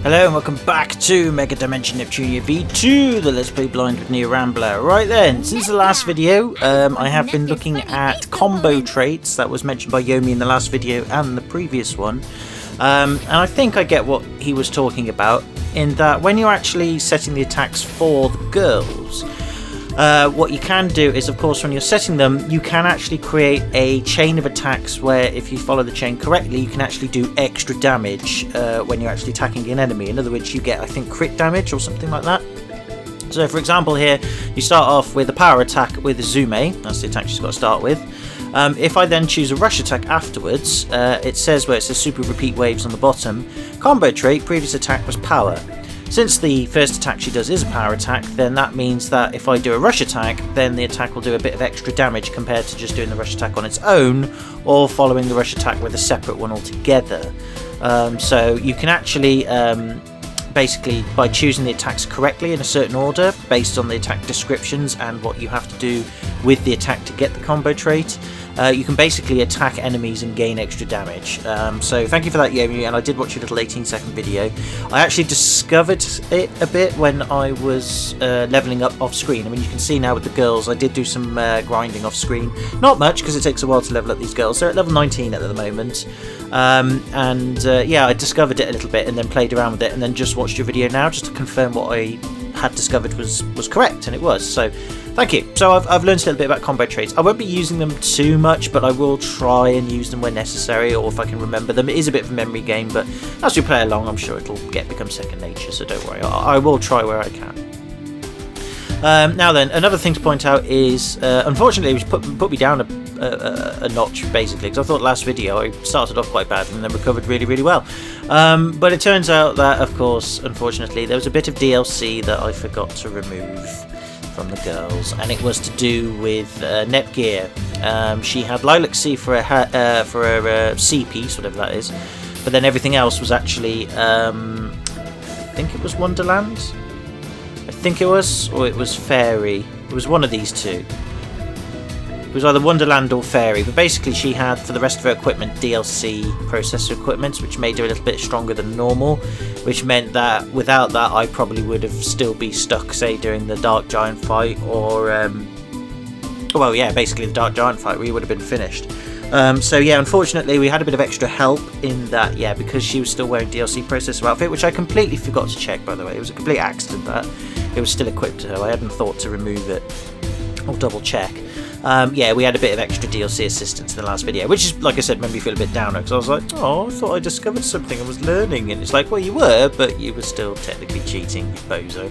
Hello and welcome back to Megadimension Neptunia V2, the Let's Play Blind with me, Rambler. Right then, since the last video, I have been looking at combo traits that was mentioned by Yomi in the last video and the previous one. And I think I get what he was talking about, in that when you're actually setting the attacks for the girls, what you can do is, of course, when you're setting them, you can actually create a chain of attacks where, if you follow the chain correctly, you can actually do extra damage when you're actually attacking an enemy. In other words, you get, I think, crit damage or something like that. So, for example, here, you start off with a power attack with Zume. That's the attack she's got to start with. If I then choose a rush attack afterwards, it says where it says super repeat waves on the bottom, combo trait, previous attack was power. Since the first attack she does is a power attack, then that means that if I do a rush attack, then the attack will do a bit of extra damage compared to just doing the rush attack on its own, or following the rush attack with a separate one altogether. So you can actually, basically, by choosing the attacks correctly in a certain order, based on the attack descriptions and what you have to do with the attack to get the combo trait, you can basically attack enemies and gain extra damage. So thank you for that, Yomi, and I did watch your little 18-second video. I actually discovered it a bit when I was leveling up off screen. I mean, you can see now with the girls, I did do some grinding off screen. Not much, because it takes a while to level up these girls. They're at level 19 at the moment. Yeah, I discovered it a little bit and then played around with it, and then just watched your video now just to confirm what I had discovered was correct, and it was. So thank you. So I've learned a little bit about combo traits. I won't be using them too much, but I will try and use them when necessary, or if I can remember them. It is a bit of a memory game, but as we play along, I'm sure it'll become second nature, so don't worry. I will try where I can. Now then, another thing to point out is, unfortunately, it put me down a notch, basically, because I thought last video I started off quite badly and then recovered really, really well. But it turns out that, of course, unfortunately, there was a bit of DLC that I forgot to remove from the girls, and it was to do with netgear. She had Lilac Sea for a C piece, whatever that is, but then everything else was actually, I think it was Wonderland? I think it was, or it was Fairy. It was one of these two. It was either Wonderland or Fairy, but basically she had, for the rest of her equipment, DLC processor equipment, which made her a little bit stronger than normal, which meant that without that I probably would have still be stuck, say, during the Dark Giant fight, or, well, yeah, basically the Dark Giant fight, we would have been finished. So yeah, unfortunately we had a bit of extra help in that, yeah, because she was still wearing DLC processor outfit, which I completely forgot to check, by the way. It was a complete accident that it was still equipped to her. I hadn't thought to remove it or double check. Yeah, we had a bit of extra DLC assistance in the last video, which is, like I said, made me feel a bit downer, because I was like, oh, I thought I discovered something and was learning, and it's like, well, you were, but you were still technically cheating, you bozo.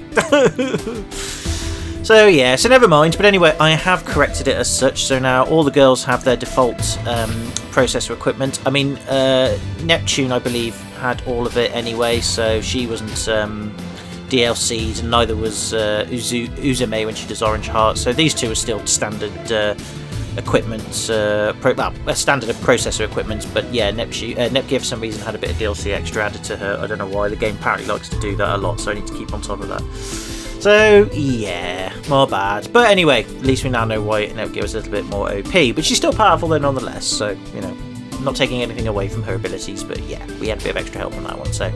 So yeah, so never mind, but anyway, I have corrected it as such, so now all the girls have their default processor equipment. I mean, Neptune, I believe, had all of it anyway, so she wasn't DLC'd, and neither was Uzume when she does Orange Heart, so these two are still standard equipment, standard processor equipment, but yeah, Netgear for some reason had a bit of DLC extra added to her. I don't know why, the game apparently likes to do that a lot, so I need to keep on top of that. So yeah, more bad. But anyway, at least we now know why Netgear was a little bit more OP, but she's still powerful though nonetheless, so, you know, I'm not taking anything away from her abilities, but yeah, we had a bit of extra help on that one, so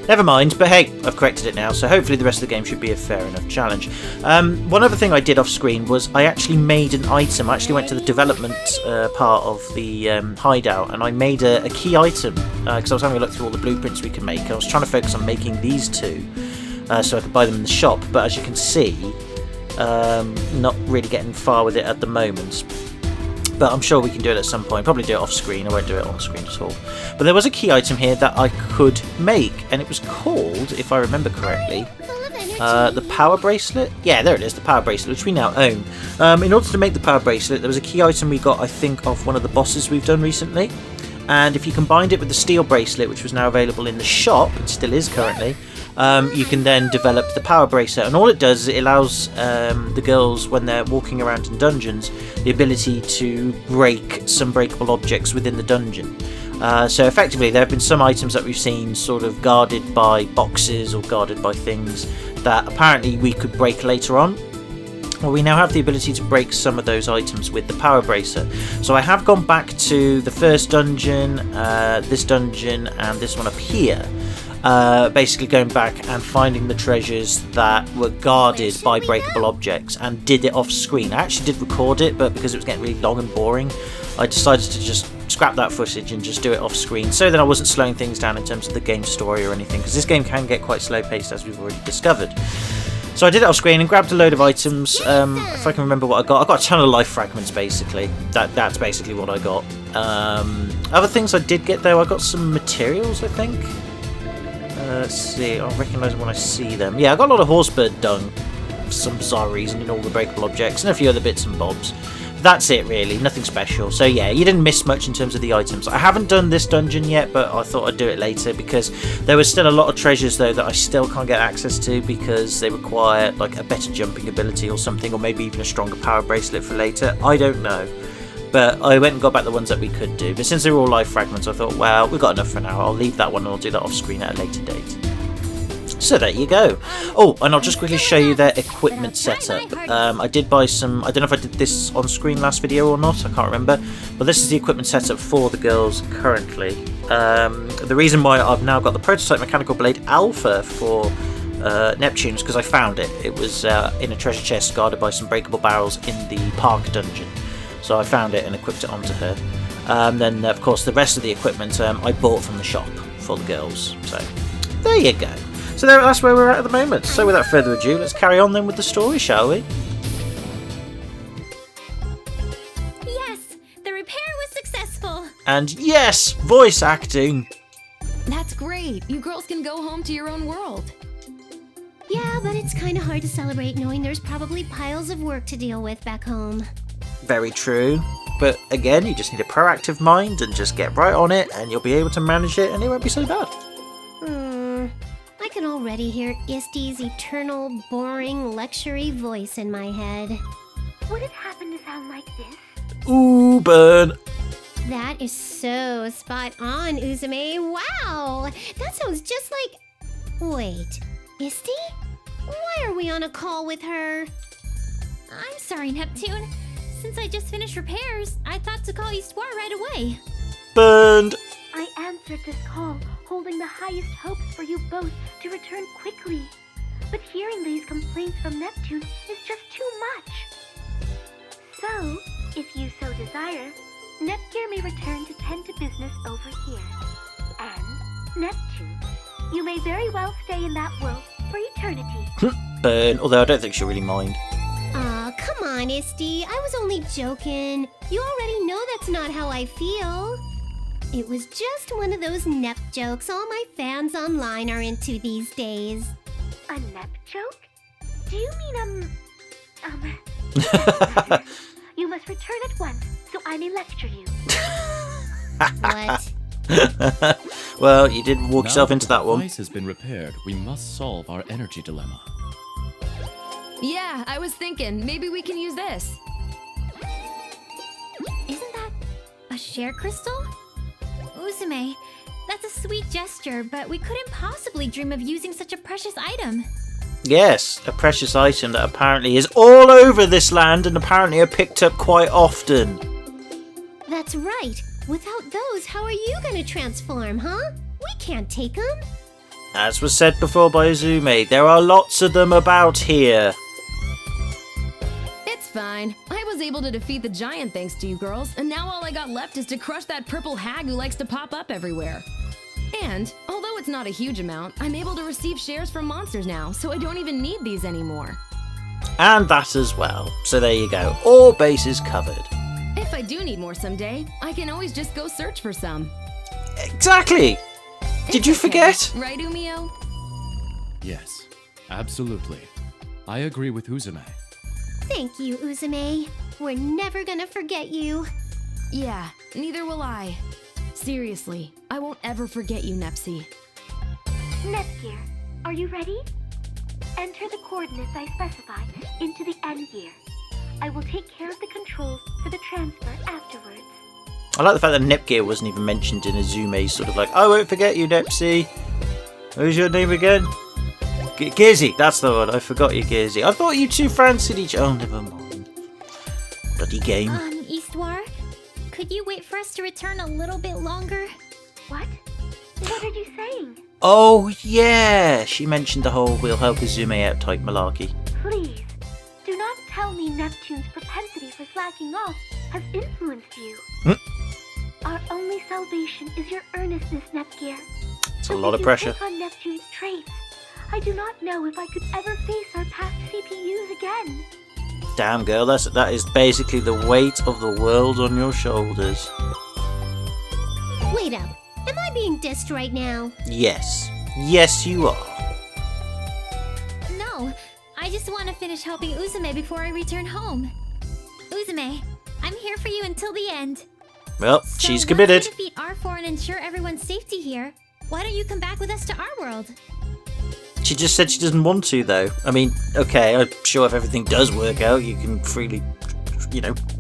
never mind. But hey, I've corrected it now, so hopefully the rest of the game should be a fair enough challenge. One other thing I did off screen was I actually made an item. I actually went to the development part of the hideout, and I made a key item, because I was having a look through all the blueprints we can make. I was trying to focus on making these two, so I could buy them in the shop, but as you can see, not really getting far with it at the moment. But I'm sure we can do it at some point. Probably do it off screen. I won't do it on screen at all. But there was a key item here that I could make, and it was called, if I remember correctly, the Power Bracelet. Yeah, there it is, the Power Bracelet, which we now own. In order to make the Power Bracelet, there was a key item we got, I think, off one of the bosses we've done recently. And if you combined it with the Steel Bracelet, which was now available in the shop, it still is currently, you can then develop the Power Bracelet, and all it does is it allows the girls, when they're walking around in dungeons, the ability to break some breakable objects within the dungeon. So effectively, there have been some items that we've seen sort of guarded by boxes or guarded by things that apparently we could break later on. Well, we now have the ability to break some of those items with the Power Bracer. So I have gone back to the first dungeon, this dungeon, and this one up here. basically going back and finding the treasures that were guarded by breakable objects, and did it off screen. I actually did record it, but because it was getting really long and boring, I decided to just scrap that footage and just do it off screen, so that I wasn't slowing things down in terms of the game story or anything, because this game can get quite slow paced, as we've already discovered. So I did it off screen and grabbed a load of items. If I can remember what I got a ton of life fragments, basically. That's basically what I got. Other things I did get, though, I got some materials, I think. Let's see, I'll recognise them when I see them. Yeah, I got a lot of horsebird dung for some bizarre reason in all the breakable objects, and a few other bits and bobs. That's it, really, nothing special. So yeah, you didn't miss much in terms of the items. I haven't done this dungeon yet, but I thought I'd do it later, because there was still a lot of treasures, though, that I still can't get access to, because they require like a better jumping ability or something, or maybe even a stronger power bracelet for later. I don't know. But I went and got back the ones that we could do. But since they were all life fragments, I thought, well, we've got enough for now. I'll leave that one and I'll do that off screen at a later date. So there you go. Oh, and I'll just quickly show you their equipment setup. I did buy some, I don't know if I did this on screen last video or not, I can't remember. But this is the equipment setup for the girls currently. The reason why I've now got the prototype mechanical blade alpha for Neptune is because I found it. It was in a treasure chest guarded by some breakable barrels in the park dungeon. So I found it and equipped it onto her. Then, of course, the rest of the equipment I bought from the shop for the girls. So there you go. So that's where we're at the moment. So without further ado, let's carry on then with the story, shall we? Yes, the repair was successful. And yes, voice acting. That's great. You girls can go home to your own world. Yeah, but it's kind of hard to celebrate knowing there's probably piles of work to deal with back home. Very true. But again, you just need a proactive mind and just get right on it, and you'll be able to manage it, and it won't be so bad. I can already hear Isty's eternal, boring, lectury voice in my head. Would it happen to sound like this? Ooh, burn. That is so spot on, Uzume. Wow! That sounds just like... Wait, Isty? Why are we on a call with her? I'm sorry, Neptune. Since I just finished repairs, I thought to call Arfoire right away. Burned. I answered this call, holding the highest hopes for you both to return quickly. But hearing these complaints from Neptune is just too much. So, if you so desire, Nepgear may return to tend to business over here. And, Neptune, you may very well stay in that world for eternity. Burn, although I don't think she'll really mind. Aw, come on, Isty. I was only joking. You already know that's not how I feel. It was just one of those Nep jokes all my fans online are into these days. A Nep joke? Do you mean, You must return at once, so I may lecture you. What? Well, you did walk yourself into that one. Now that the device has been repaired, we must solve our energy dilemma. Yeah, I was thinking, maybe we can use this. Isn't that a share crystal? Uzume, that's a sweet gesture, but we couldn't possibly dream of using such a precious item. Yes, a precious item that apparently is all over this land and apparently are picked up quite often. That's right. Without those, how are you gonna transform, huh? We can't take them. As was said before by Uzume, there are lots of them about here. It's fine. I was able to defeat the giant thanks to you girls, and now all I got left is to crush that purple hag who likes to pop up everywhere. And, although it's not a huge amount, I'm able to receive shares from monsters now, so I don't even need these anymore. And that as well. So there you go. All bases covered. If I do need more someday, I can always just go search for some. Exactly! Did you forget? Right, Umio? Yes, absolutely. I agree with Uzume. Thank you, Uzume. We're never gonna forget you. Yeah, neither will I. Seriously, I won't ever forget you, Nepsy. Nepgear, are you ready? Enter the coordinates I specified into the N gear. I will take care of the controls for the transfer afterwards. I like the fact that Nepgear wasn't even mentioned in Azume's sort of like, I won't forget you, Nepsy. Who's your name again? Gizzy, that's the one. I forgot you, Gizzy. I thought you two fancied each other. Oh, never mind. Bloody game. Arfoire, could you wait for us to return a little bit longer? What? What are you saying? Oh yeah, she mentioned the whole we'll help Uzume out type malarkey. Please, do not tell me Neptune's propensity for slacking off has influenced you. Our only salvation is your earnestness, Nepgear. It's a lot of pressure. On Neptune's traits, I do not know if I could ever face our past CPUs again. Damn girl, that is basically the weight of the world on your shoulders. Wait up. Am I being dissed right now? Yes. Yes you are. No, I just want to finish helping Uzume before I return home. Uzume, I'm here for you until the end. Well, So she's committed. Once we defeat Arfoire and ensure everyone's safety here, why don't you come back with us to our world? She just said she doesn't want to, though. I mean, okay, I'm sure if everything does work out, you can freely,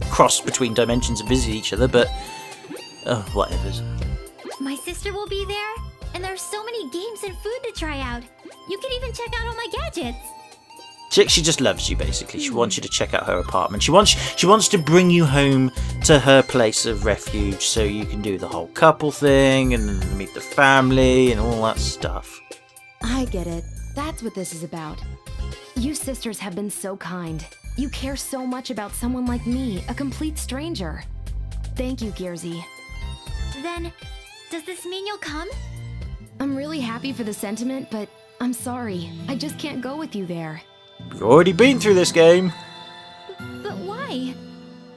cross between dimensions and visit each other, but... oh, whatever. My sister will be there, and there's so many games and food to try out. You can even check out all my gadgets. She just loves you, basically. She wants you to check out her apartment. She wants to bring you home to her place of refuge so you can do the whole couple thing and meet the family and all that stuff. I get it. That's what this is about. You sisters have been so kind. You care so much about someone like me, a complete stranger. Thank you, Gearsy. Then, does this mean you'll come? I'm really happy for the sentiment, but I'm sorry. I just can't go with you there. We've already been through this game. But why?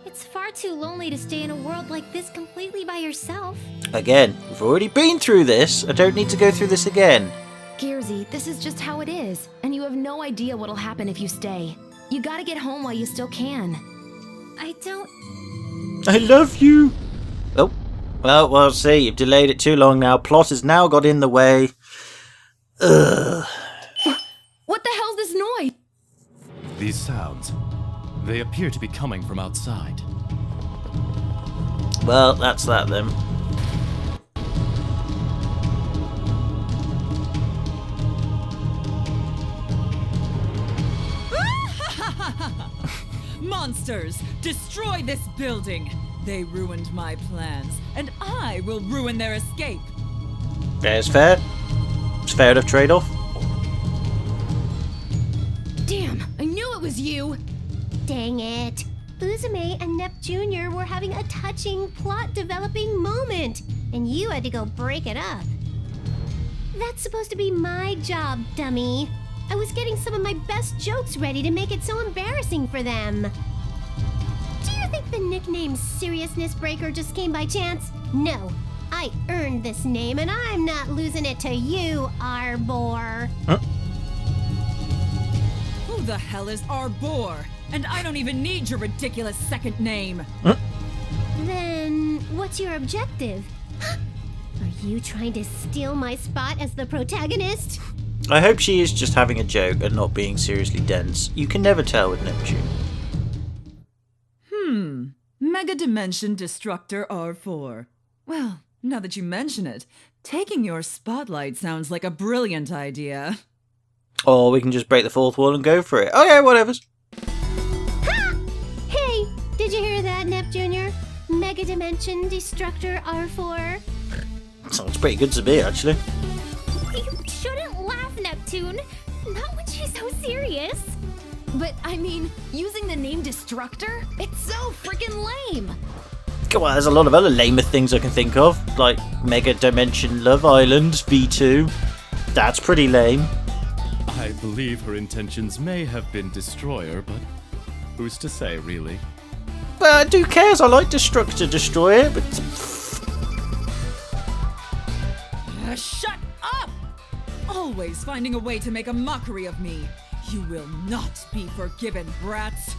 It's far too lonely to stay in a world like this completely by yourself. Again, we've already been through this. I don't need to go through this again. Gearsy, this is just how it is, and you have no idea what'll happen if you stay. You gotta get home while you still can. I don't... I love you. Oh, well, we'll see. You've delayed it too long now. Plot has now got in the way. Ugh. What the hell's this noise? These sounds, they appear to be coming from outside. Well, that's that then. Monsters, destroy this building! They ruined my plans, and I will ruin their escape! That's fair. It's fair enough trade-off. Damn, I knew it was you! Dang it. Uzume and Nep Jr. were having a touching, plot-developing moment, and you had to go break it up. That's supposed to be my job, dummy. I was getting some of my best jokes ready to make it so embarrassing for them. Do you think the nickname Seriousness Breaker just came by chance? No. I earned this name, and I'm not losing it to you, Arbor. Who the hell is Arfoire? And I don't even need your ridiculous second name! Then, what's your objective? Are you trying to steal my spot as the protagonist? I hope she is just having a joke and not being seriously dense. You can never tell with Neptune. Megadimension Destructor R4. Well, now that you mention it, taking your spotlight sounds like a brilliant idea. Or we can just break the fourth wall and go for it. Okay, whatever. Ha! Hey, did you hear that, Nep Jr.? Megadimension Destructor R4? Sounds pretty good to me, actually. You shouldn't laugh, Neptune. Not when she's so serious. But, I mean, using the name Destructor? It's so freaking lame! Come on, there's a lot of other lamer things I can think of, like Mega Dimension Love Island V2. That's pretty lame. I believe her intentions may have been Destroyer, but who's to say, really? But who cares? I like Destructor Destroyer, but... Shut up! Always finding a way to make a mockery of me. You will not be forgiven, brats.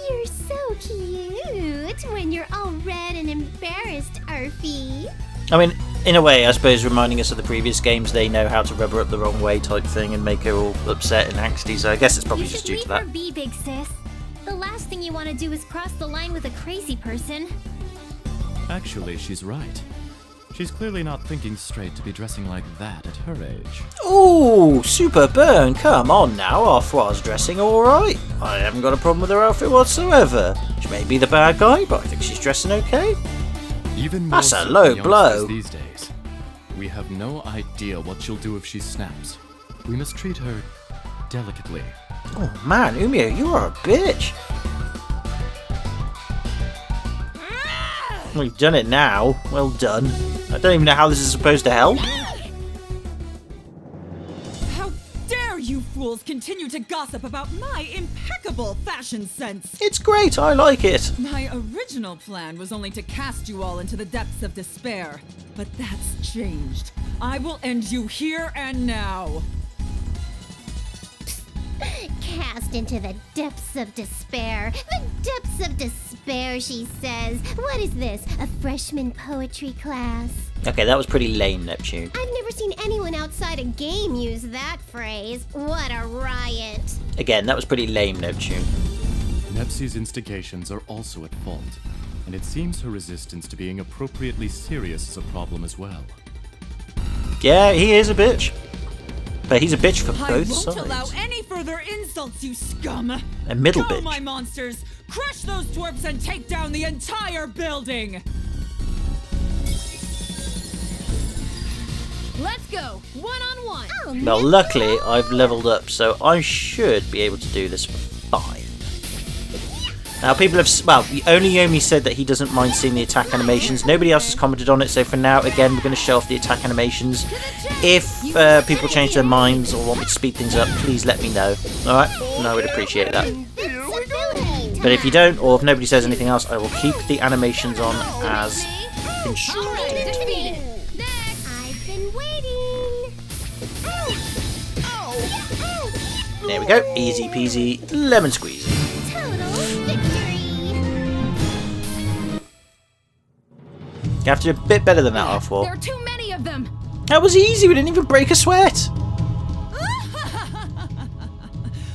You're so cute when you're all red and embarrassed, Arfie. I mean, in a way, I suppose reminding us of the previous games, they know how to rub her up the wrong way type thing and make her all upset and angsty, so I guess it's probably You just should due to leave that. her be, big sis. The last thing you want to do is cross the line with a crazy person. Actually, she's right. She's clearly not thinking straight to be dressing like that at her age. Ooh, super burn. Come on now, Arfoire's dressing alright. I haven't got a problem with her outfit whatsoever. She may be the bad guy, but I think she's dressing okay. Even more That's a so low for youngsters blow. these days. We have no idea what she'll do if she snaps. We must treat her delicately. Oh man, Umio, you are a bitch. We've done it now. Well done. I don't even know how this is supposed to help. How dare you fools continue to gossip about my impeccable fashion sense! It's great, I like it. My original plan was only to cast you all into the depths of despair, but that's changed. I will end you here and now. Cast into the depths of despair. The depths of despair, she says. What is this? A freshman poetry class? Okay, that was pretty lame, Neptune. I've never seen anyone outside a game use that phrase. What a riot. Again, that was pretty lame, Neptune. Nepsi's instigations are also at fault, and it seems her resistance to being appropriately serious is a problem as well. Yeah, he is a bitch. But he's a bitch for I both won't allow sides. any further insults, you scum! A middle Go, bitch. my monsters! Crush those twerps and take down the entire building! Let's go, one-on-one. Oh, Well, no. luckily, I've leveled up, so I should be able to do this for 5. Now, people have... Well, only Yomi said that he doesn't mind seeing the attack animations. Nobody else has commented on it, so for now, again, we're going to show off the attack animations. If people change their minds or want me to speed things up, please let me know. Alright? And I would appreciate that. But if you don't, or if nobody says anything else, I will keep the animations on as instructed. Alright, defeated. Next. I've been waiting. There we go. Easy peasy, lemon squeezy. Total victory. You have to do a bit better than that, Arfoire. There are too many of them. That was easy, we didn't even break a sweat.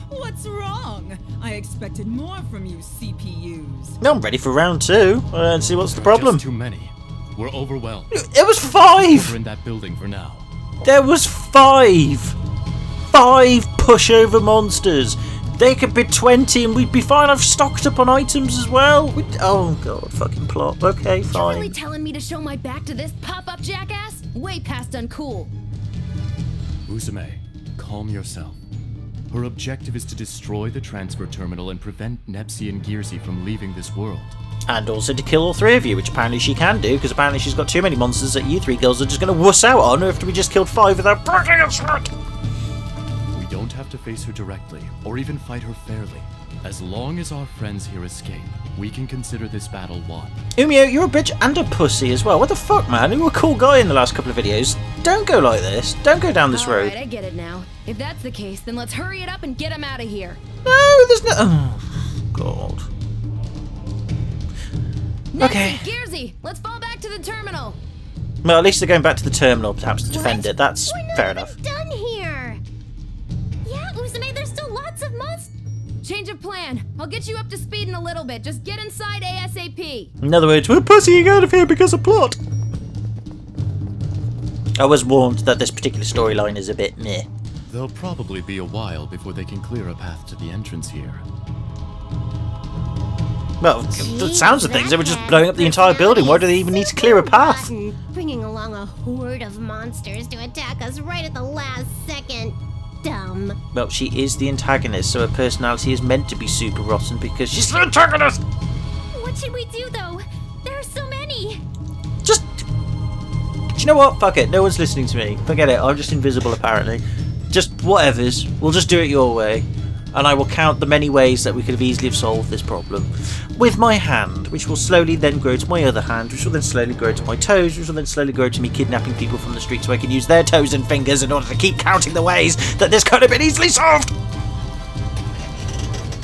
What's wrong? I expected more from you, CPUs. No, I'm ready for round 2. And see what's the problem. Just too many. We're overwhelmed. It was 5! We're in that building for now. There was 5! 5 pushover monsters. They could be 20 and we'd be fine. I've stocked up on items as well. Oh god, fucking plot. Okay, You're fine. really telling me to show my back to this pop-up jackass? Way past uncool. Uzume, calm yourself. Her objective is to destroy the transfer terminal and prevent Nepsi and Gearsy from leaving this world. And also to kill all 3 of you, which apparently she can do, because apparently she's got too many monsters that you 3 girls are just going to wuss out on after we just killed 5 without breaking a sweat. We don't have to face her directly, or even fight her fairly. As long as our friends here escape, we can consider this battle won. Umio, you're a bitch and a pussy as well. What the fuck, man? You were a cool guy in the last couple of videos. Don't go like this. Don't go down this road. Alright, I get it now. If that's the case, then let's hurry it up and get him out of here. No, there's no... Oh, God. Okay. Nepsi, Gearsy, let's fall back to the terminal. Well, at least they're going back to the terminal, perhaps, to defend What? it. That's We're not fair even enough. done here. Yeah, Uzume, there's still lots of monsters. Change of plan. I'll get you up to speed in a little bit. Just get inside ASAP. In other words, we're pussying out of here because of plot. I was warned that this particular storyline is a bit meh. There'll probably be a while before they can clear a path to the entrance here. Well, the sounds of things, they were just blowing up the entire building. Why do they even need to clear a path? Bringing along a horde of monsters to attack us right at the last second. Dumb. Well, she is the antagonist, so her personality is meant to be super rotten because she's the antagonist! What should we do, though? There are so many. Just... Do you know what? Fuck it. No one's listening to me. Forget it. I'm just invisible, apparently. Just whatevers. We'll just do it your way. And I will count the many ways that we could have easily have solved this problem. With my hand, which will slowly then grow to my other hand, which will then slowly grow to my toes, which will then slowly grow to me kidnapping people from the street so I can use their toes and fingers in order to keep counting the ways that this could have been easily solved!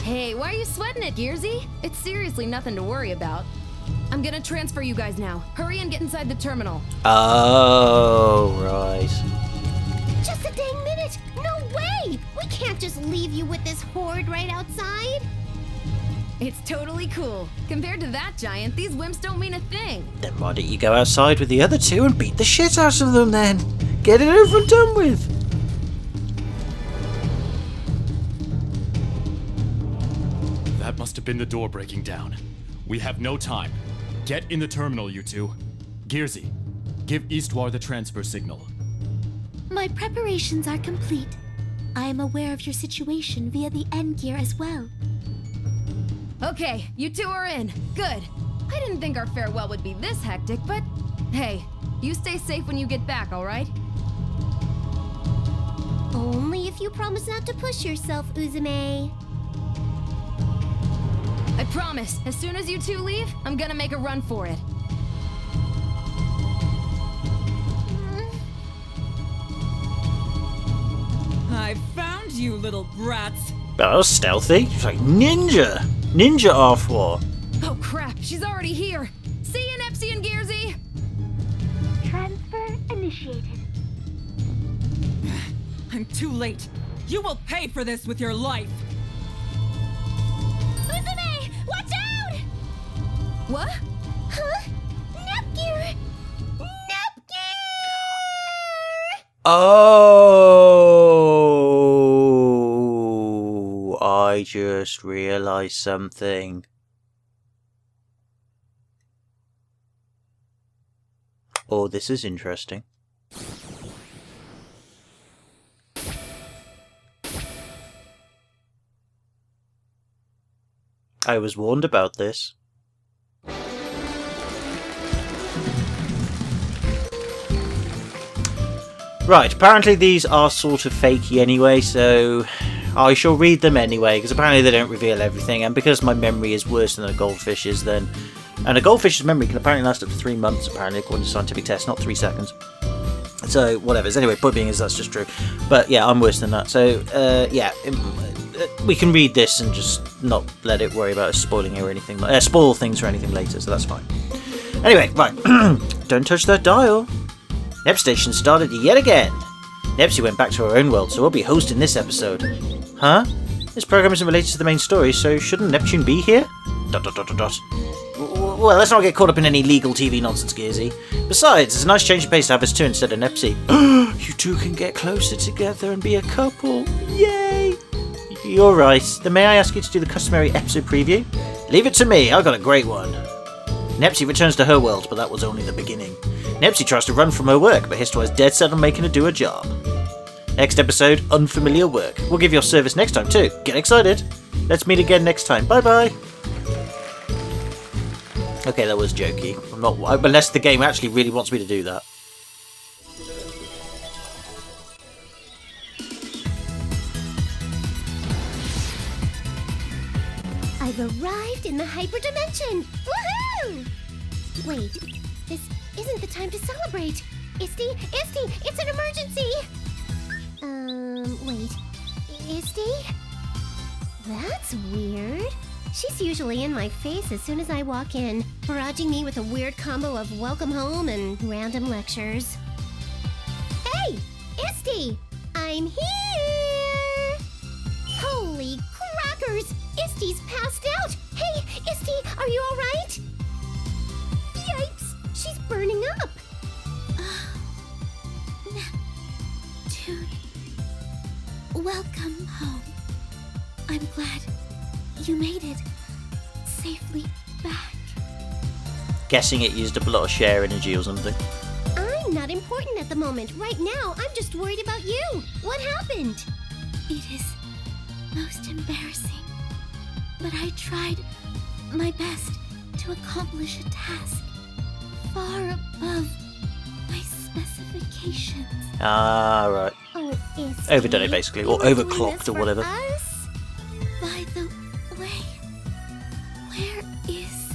Hey, why are you sweating it, Gearsy? It's seriously nothing to worry about. I'm gonna transfer you guys now. Hurry and get inside the terminal. Oh, right. Just a dang minute! No way! We can't just leave you with this horde right outside. It's totally cool. Compared to that giant, these wimps don't mean a thing. Then why don't you go outside with the other 2 and beat the shit out of them then? Get it over and done with. That must have been the door breaking down. We have no time. Get in the terminal, you two. Gearsy, give Eastwar the transfer signal. My preparations are complete. I am aware of your situation via the end gear as well. Okay, you two are in. Good. I didn't think our farewell would be this hectic, but hey, you stay safe when you get back, all right? Only if you promise not to push yourself, Uzume. I promise, as soon as you two leave, I'm gonna make a run for it. I found you, little brats. That was stealthy. She's like ninja. Ninja Arfoire. Oh crap, she's already here. See you, Nepsi and Gearsy. Transfer initiated. I'm too late. You will pay for this with your life. Uzume, watch out! What? Huh? Nepgear! Nepgear! Oh, I just realized something. Oh, this is interesting. I was warned about this. Right, apparently these are sort of fakey anyway, so I shall read them anyway, because apparently they don't reveal everything, and because my memory is worse than a goldfish's, then... And a goldfish's memory can apparently last up to 3 months, apparently, according to scientific tests, not 3 seconds. So, whatever. Anyway, point being is that's just true. But yeah, I'm worse than that. So, yeah, we can read this and just not let it worry about us spoiling it or anything. Spoil things or anything later, so that's fine. Anyway, right. Don't touch that dial. Nep Station started yet again. Nepsi went back to her own world, so we'll be hosting this episode. Huh? This program isn't related to the main story, so shouldn't Neptune be here? ... Well, let's not get caught up in any legal TV nonsense, Gearsy. Besides, it's a nice change of pace to have us two instead of Nepsi. You two can get closer together and be a couple. Yay! You're right. Then may I ask you to do the customary episode preview? Leave it to me. I got a great one. Nepsi returns to her world, but that was only the beginning. Nepsi tries to run from her work, but Histoire is dead set on making her do her job. Next episode, unfamiliar work. We'll give your service next time too. Get excited. Let's meet again next time. Bye bye. Okay, that was jokey. I'm not, unless the game actually really wants me to do that. I've arrived in the hyperdimension! Woohoo! Wait, this isn't the time to celebrate. Isti, it's an emergency! Wait. Isti? That's weird. She's usually in my face as soon as I walk in, barraging me with a weird combo of welcome home and random lectures. Hey! Isti! I'm here! Holy crackers! Isti's passed out! Hey, Isti, are you alright? Yikes! She's burning up! Neptune. Welcome home. I'm glad you made it safely back. Guessing it used up a lot of share energy or something. I'm not important at the moment. Right now, I'm just worried about you. What happened? It is most embarrassing, but I tried my best to accomplish a task far above my specifications. Ah, right. Oh, Isti, Overdone it basically, or you were doing overclocked this or for whatever. us? By the way, where is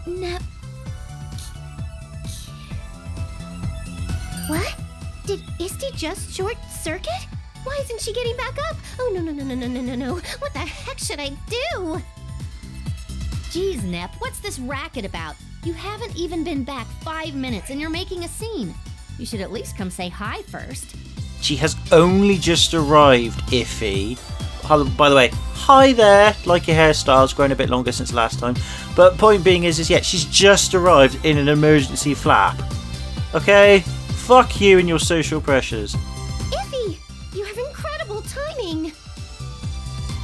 Nep? What? Did Isti just short circuit? Why isn't she getting back up? Oh, no. What the heck should I do? Geez, Nep, what's this racket about? You haven't even been back 5 minutes and you're making a scene. You should at least come say hi first. She has only just arrived, Iffy. By the way, hi there. Like your hairstyle's grown a bit longer since last time. But point being is yeah, she's just arrived in an emergency flap. Okay? Fuck you and your social pressures. Iffy, you have incredible timing.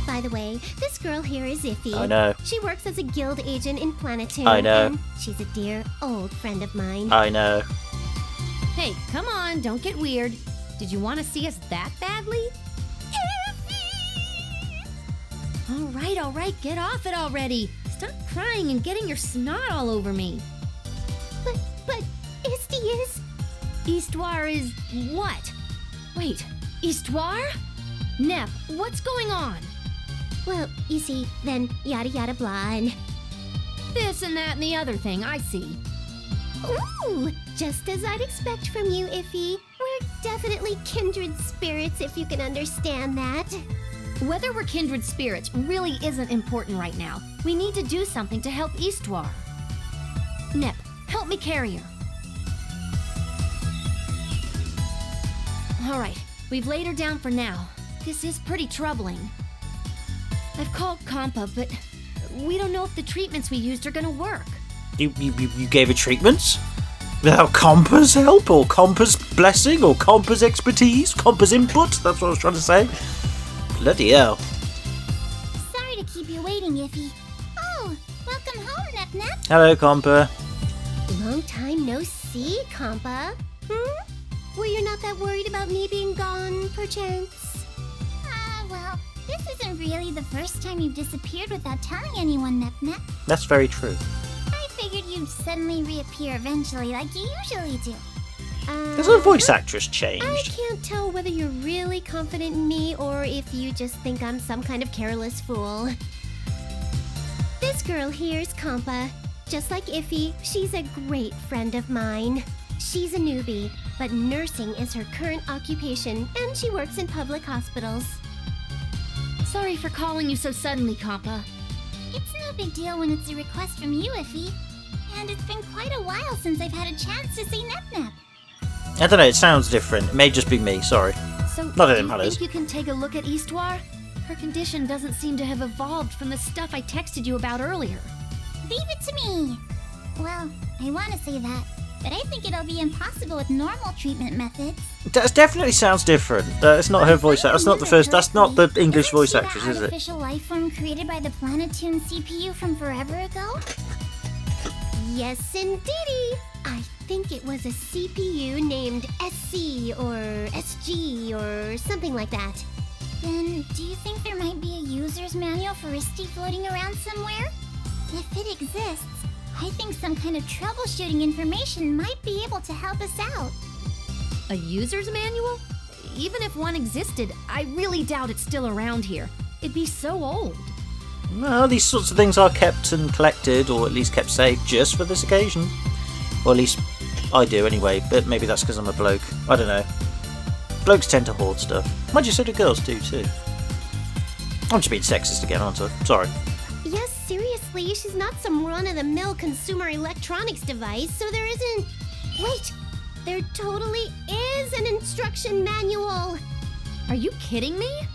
By By the way, this girl here is Iffy. I know. She works as a guild agent in Planetoon. I know. And she's a dear old friend of mine. I know. Hey, come on, don't get weird. Did you want to see us that badly? All right, get off it already. Stop crying and getting your snot all over me. But Isti is... Histoire is what? Wait, Histoire? Nep, what's going on? Well, you see, then yada yada blah and... This and that and the other thing, I see. Ooh, just as I'd expect from you, Iffy. We're definitely kindred spirits, if you can understand that. Whether we're kindred spirits really isn't important right now. We need to do something to help Histoire. Nep, help me carry her. All right, we've laid her down for now. This is pretty troubling. I've called Compa, but we don't know if the treatments we used are gonna work. You gave her treatments? Without Compa's help, or Compa's blessing, or Compa's expertise, Compa's input? That's what I was trying to say. Bloody hell. Sorry to keep you waiting, Iffy. Oh, welcome home, Nep Nep. Hello, Compa. Long time no see, Compa. Were you not that worried about me being gone, perchance? Well, this isn't really the first time you've disappeared without telling anyone, Nep Nep. That's very true. I figured you'd suddenly reappear eventually like you usually do. Has her voice actress changed? I can't tell whether you're really confident in me or if you just think I'm some kind of careless fool. This girl here's Compa. Just like Iffy, she's a great friend of mine. She's a newbie, but nursing is her current occupation, and she works in public hospitals. Sorry for calling you so suddenly, Compa. It's no big deal when it's a request from you, Iffy. And it's been quite a while since I've had a chance to see Nep Nep. I don't know, it sounds different. It may just be me, sorry. So, Not that do it you matters. think you can take a look at Histoire? Her condition doesn't seem to have evolved from the stuff I texted you about earlier. Leave it to me. Well, I want to say that, but I think it'll be impossible with normal treatment methods. That definitely sounds different. It's not her voice actress. That's not the first. That's not the English voice actress, is it? Artificial life form created by the Planetoon CPU from forever ago? Yes, indeedy. I think it was a CPU named SC or SG or something like that. Then, do you think there might be a user's manual for Isti floating around somewhere? If it exists, I think some kind of troubleshooting information might be able to help us out. A user's manual? Even if one existed, I really doubt it's still around here. It'd be so old. Well, these sorts of things are kept and collected, or at least kept safe, just for this occasion. Or at least I do anyway, but maybe that's because I'm a bloke. I don't know. Blokes tend to hoard stuff. Mind you, so do girls do, too. I'm just being sexist again, aren't I? Sorry. Yes, seriously, she's not some run-of-the-mill consumer electronics device, so there isn't... Wait! There totally is an instruction manual! Are you kidding me?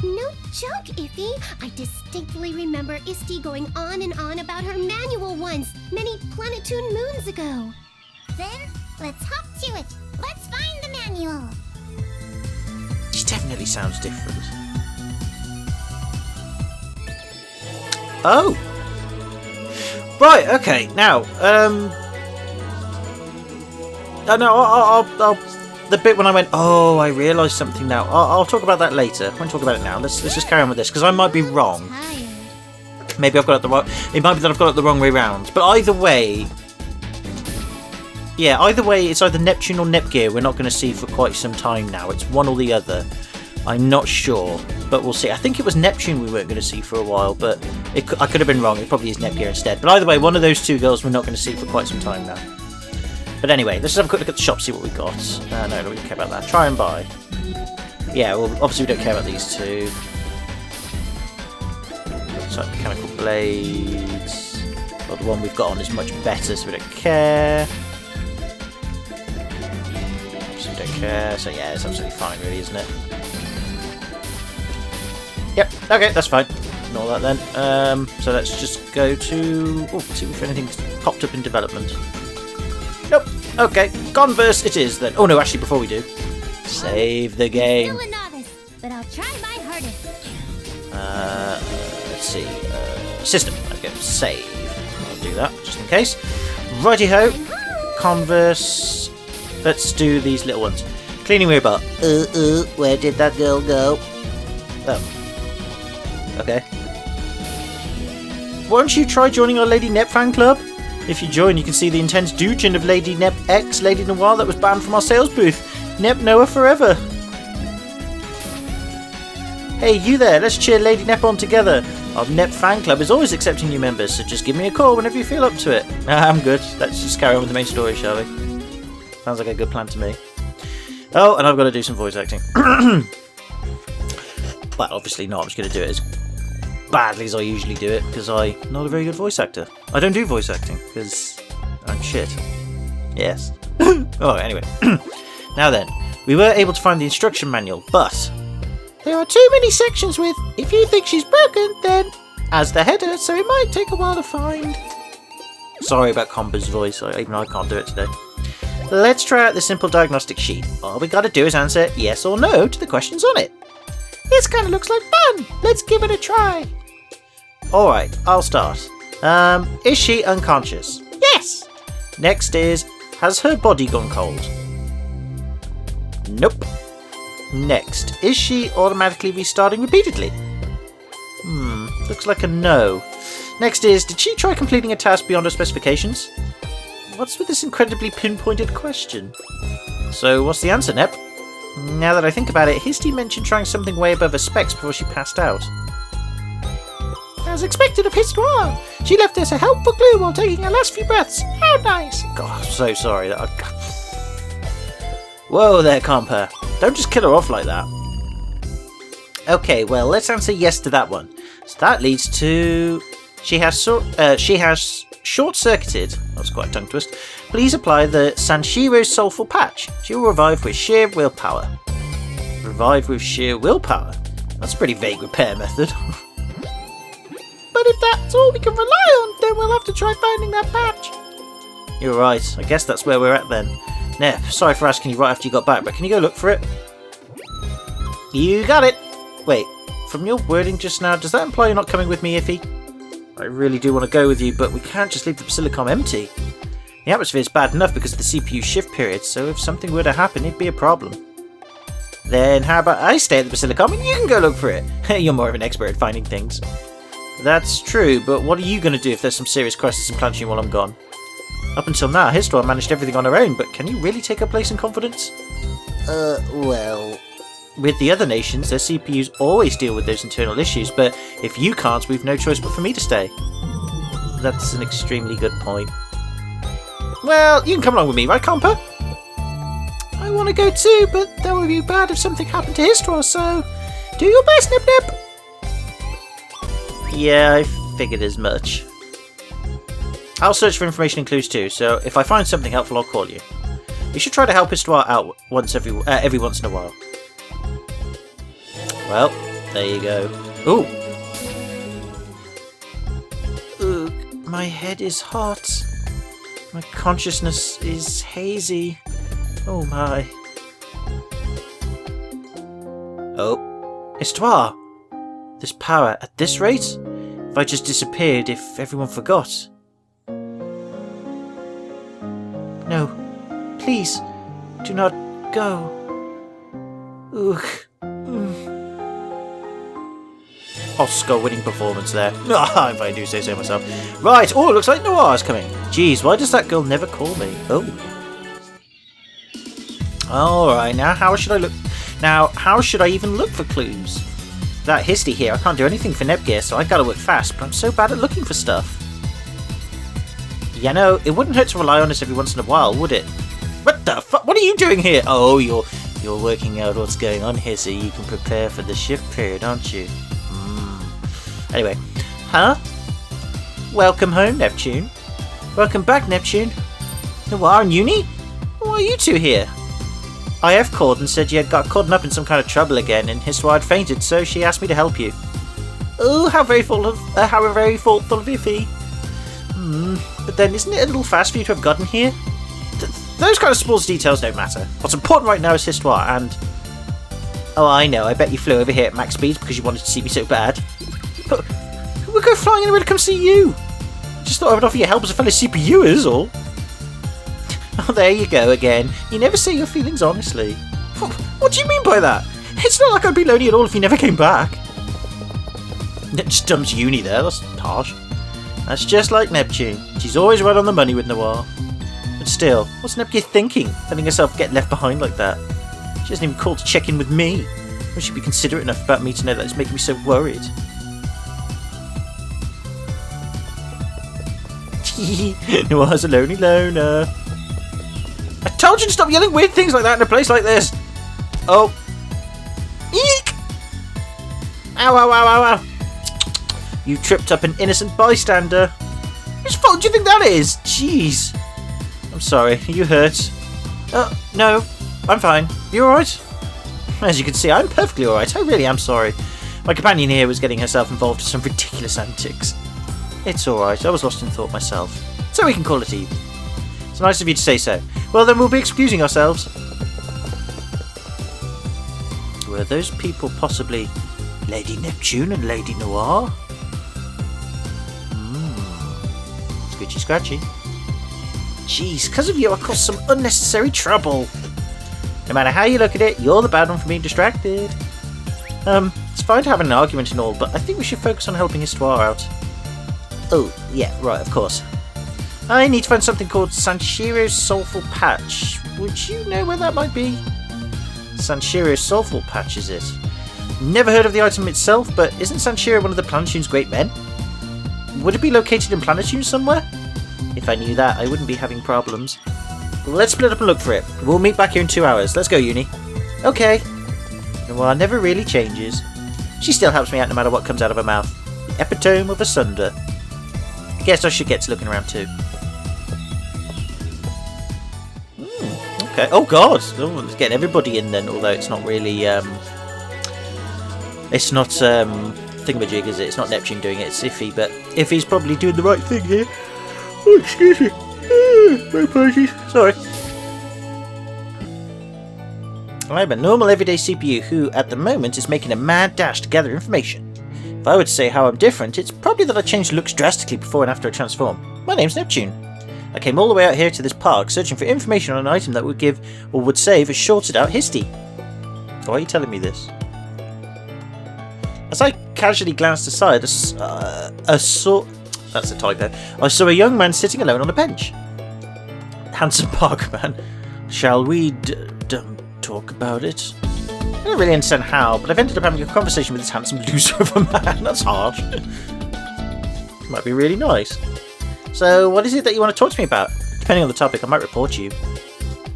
No joke, Iffy! I distinctly remember Isti going on and on about her manual once, many Planetoon moons ago. Then, let's hop to it. Let's find the manual. She definitely sounds different. Oh! Right, okay, now, I'll the bit when I went, oh, I realised something now. I'll talk about that later. I won't talk about it now. Let's just carry on with this, because I might be wrong. Maybe I've got it the wrong... It might be that I've got it the wrong way round. But either way... Yeah, either way, it's either Neptune or Nepgear we're not going to see for quite some time now. It's one or the other. I'm not sure, but we'll see. I think it was Neptune we weren't going to see for a while, but I could have been wrong. It probably is Nepgear instead. But either way, one of those two girls we're not going to see for quite some time now. But anyway, let's just have a quick look at the shop, see what we got. No, we don't care about that. Try and buy. Yeah, well, obviously we don't care about these two. Looks like mechanical blades. Well, the one we've got on is much better, so we don't care. So we don't care. So yeah, it's absolutely fine, really, isn't it? Yep. Okay, that's fine. Ignore that then. So let's just go to... Oh, see if anything's popped up in development. Nope. Okay, Converse it is then. Oh no, actually, before we do, save the game. Still a novice, but I'll try my hardest. Let's see. System. Okay, save. I'll do that just in case. Righty-ho. Converse. Let's do these little ones. Cleaning robot. Where did that girl go? Oh. Okay. Why don't you try joining our Lady Nep fan club? If you join, you can see the intense doujin of Lady Nep X Lady Noir that was banned from our sales booth. Nep Noah forever. Hey, you there, let's cheer Lady Nep on together. Our Nep fan club is always accepting new members, so just give me a call whenever you feel up to it. I'm good. Let's just carry on with the main story, shall we? Sounds like a good plan to me. Oh, and I've got to do some voice acting. Well, obviously not. I'm just going to do it as badly as I usually do it, because I'm not a very good voice actor. I don't do voice acting, because I'm shit. Yes. Oh, anyway. Now then, we were able to find the instruction manual, but there are too many sections with, if you think she's broken, then, as the header, so it might take a while to find. Sorry about Comba's voice, even I can't do it today. Let's try out this simple diagnostic sheet. All we gotta do is answer yes or no to the questions on it. This kinda looks like fun! Let's give it a try! Alright, I'll start. Is she unconscious? Yes! Next is, has her body gone cold? Nope. Next, is she automatically restarting repeatedly? Looks like a no. Next is, did she try completing a task beyond her specifications? What's with this incredibly pinpointed question? So, what's the answer, Nep? Now that I think about it, Histy mentioned trying something way above her specs before she passed out. As expected of Histoire, she left us a helpful clue while taking her last few breaths. How nice! God, I'm so sorry. Whoa there, Compa. Don't just kill her off like that. Okay, well, let's answer yes to that one. So that leads to... She has short-circuited... That was quite a tongue twist. Please apply the Sanshiro's Soulful Patch. She will revive with sheer willpower. Revive with sheer willpower? That's a pretty vague repair method. But if that's all we can rely on, then we'll have to try finding that patch. You're right. I guess that's where we're at then. Nep, sorry for asking you right after you got back, but can you go look for it? You got it! Wait, from your wording just now, does that imply you're not coming with me, Iffy? I really do want to go with you, but we can't just leave the Basilicom empty. The atmosphere is bad enough because of the CPU shift period, so if something were to happen, it'd be a problem. Then how about I stay at the Basilicom and you can go look for it? You're more of an expert at finding things. That's true, but what are you going to do if there's some serious crisis in Planetune while I'm gone? Up until now, Histoire managed everything on her own, but can you really take her place in confidence? Well... With the other nations, their CPUs always deal with those internal issues, but if you can't, we've no choice but for me to stay. That's an extremely good point. Well, you can come along with me, right, Compa? I want to go too, but that would be bad if something happened to Histoire, so... Do your best, Nip Nip! Yeah, I figured as much. I'll search for information and clues too, so if I find something helpful, I'll call you. You should try to help Histoire out every once in a while. Well, there you go. Ooh! Ugh, my head is hot. My consciousness is hazy. Oh my. Oh, Histoire! This power at this rate? If I just disappeared, if everyone forgot. No, please, do not go. Ugh. Oscar-winning performance there. If I do say so myself. Right, oh, it looks like Noir's coming. Jeez, why does that girl never call me? Oh. Alright, now how should I look? Now, how should I even look for clues? Without Histy here, I can't do anything for Nebgear, so I gotta work fast, but I'm so bad at looking for stuff. Yeah, no, it wouldn't hurt to rely on us every once in a while, would it? What the fuck? What are you doing here? Oh, you're working out what's going on here so you can prepare for the shift period, aren't you? Anyway, huh? Welcome home, Neptune. Welcome back, Neptune. Noir and Uni? Why are you two here? IF called and said you had got caught up in some kind of trouble again, and Histoire had fainted, so she asked me to help you. Oh, how very thoughtful of you, Fee. But then, isn't it a little fast for you to have gotten here? Those kind of small details don't matter. What's important right now is Histoire, and... Oh, I know. I bet you flew over here at max speed because you wanted to see me so bad. But we'll go flying anywhere to come see you. Just thought I would offer you help as a fellow CPU is all. Oh, there you go again. You never say your feelings honestly. What do you mean by that? It's not like I'd be lonely at all if you never came back. That just dumps Uni there. That's harsh. That's just like Neptune. She's always right on the money with Noir. But still, what's Neptune thinking? Letting herself get left behind like that? She hasn't even called to check in with me. Or she'd be considerate enough about me to know that it's making me so worried. Noir's a lonely loner. I told you to stop yelling weird things like that in a place like this. Oh. Eek! Ow, ow, ow, ow, ow. You tripped up an innocent bystander. Whose fault do you think that is? Jeez. I'm sorry. Are you hurt? No. I'm fine. You alright? As you can see, I'm perfectly alright. I really am sorry. My companion here was getting herself involved in some ridiculous antics. It's alright. I was lost in thought myself. So we can call it even. It's nice of you to say so. Well, then we'll be excusing ourselves. Were those people possibly Lady Neptune and Lady Noir? Scritchy scratchy. Jeez, because of you I caused some unnecessary trouble. No matter how you look at it, you're the bad one for being distracted. It's fine to have an argument and all, but I think we should focus on helping Histoire out. Oh, yeah, right, of course. I need to find something called Sanshiro's Soulful Patch. Would you know where that might be? Sanshiro's Soulful Patch, is it? Never heard of the item itself, but isn't Sanshiro one of the Planetoon's great men? Would it be located in Planetoon somewhere? If I knew that, I wouldn't be having problems. Well, let's split up and look for it. We'll meet back here in 2 hours. Let's go, Uni. Okay. Noir never really changes. She still helps me out no matter what comes out of her mouth. The epitome of asunder. I guess I should get to looking around too. Okay. Oh god! Oh, let's get everybody in then, although it's not really it's not thingamajig, is it? It's not Neptune doing it, it's Iffy, but Iffy's probably doing the right thing here. Oh, excuse me. My apologies. Sorry. I'm a normal everyday CPU who, at the moment, is making a mad dash to gather information. If I were to say how I'm different, it's probably that I changed looks drastically before and after I transform. My name's Neptune. I came all the way out here to this park searching for information on an item that would give, or would save, a shorted out Histy. Why are you telling me this? As I casually glanced aside, that's a typo. I saw a young man sitting alone on a bench. Handsome park man. Shall we talk about it? I don't really understand how, but I've ended up having a conversation with this handsome loser of a man. That's harsh. Might be really nice. So, what is it that you want to talk to me about? Depending on the topic, I might report you.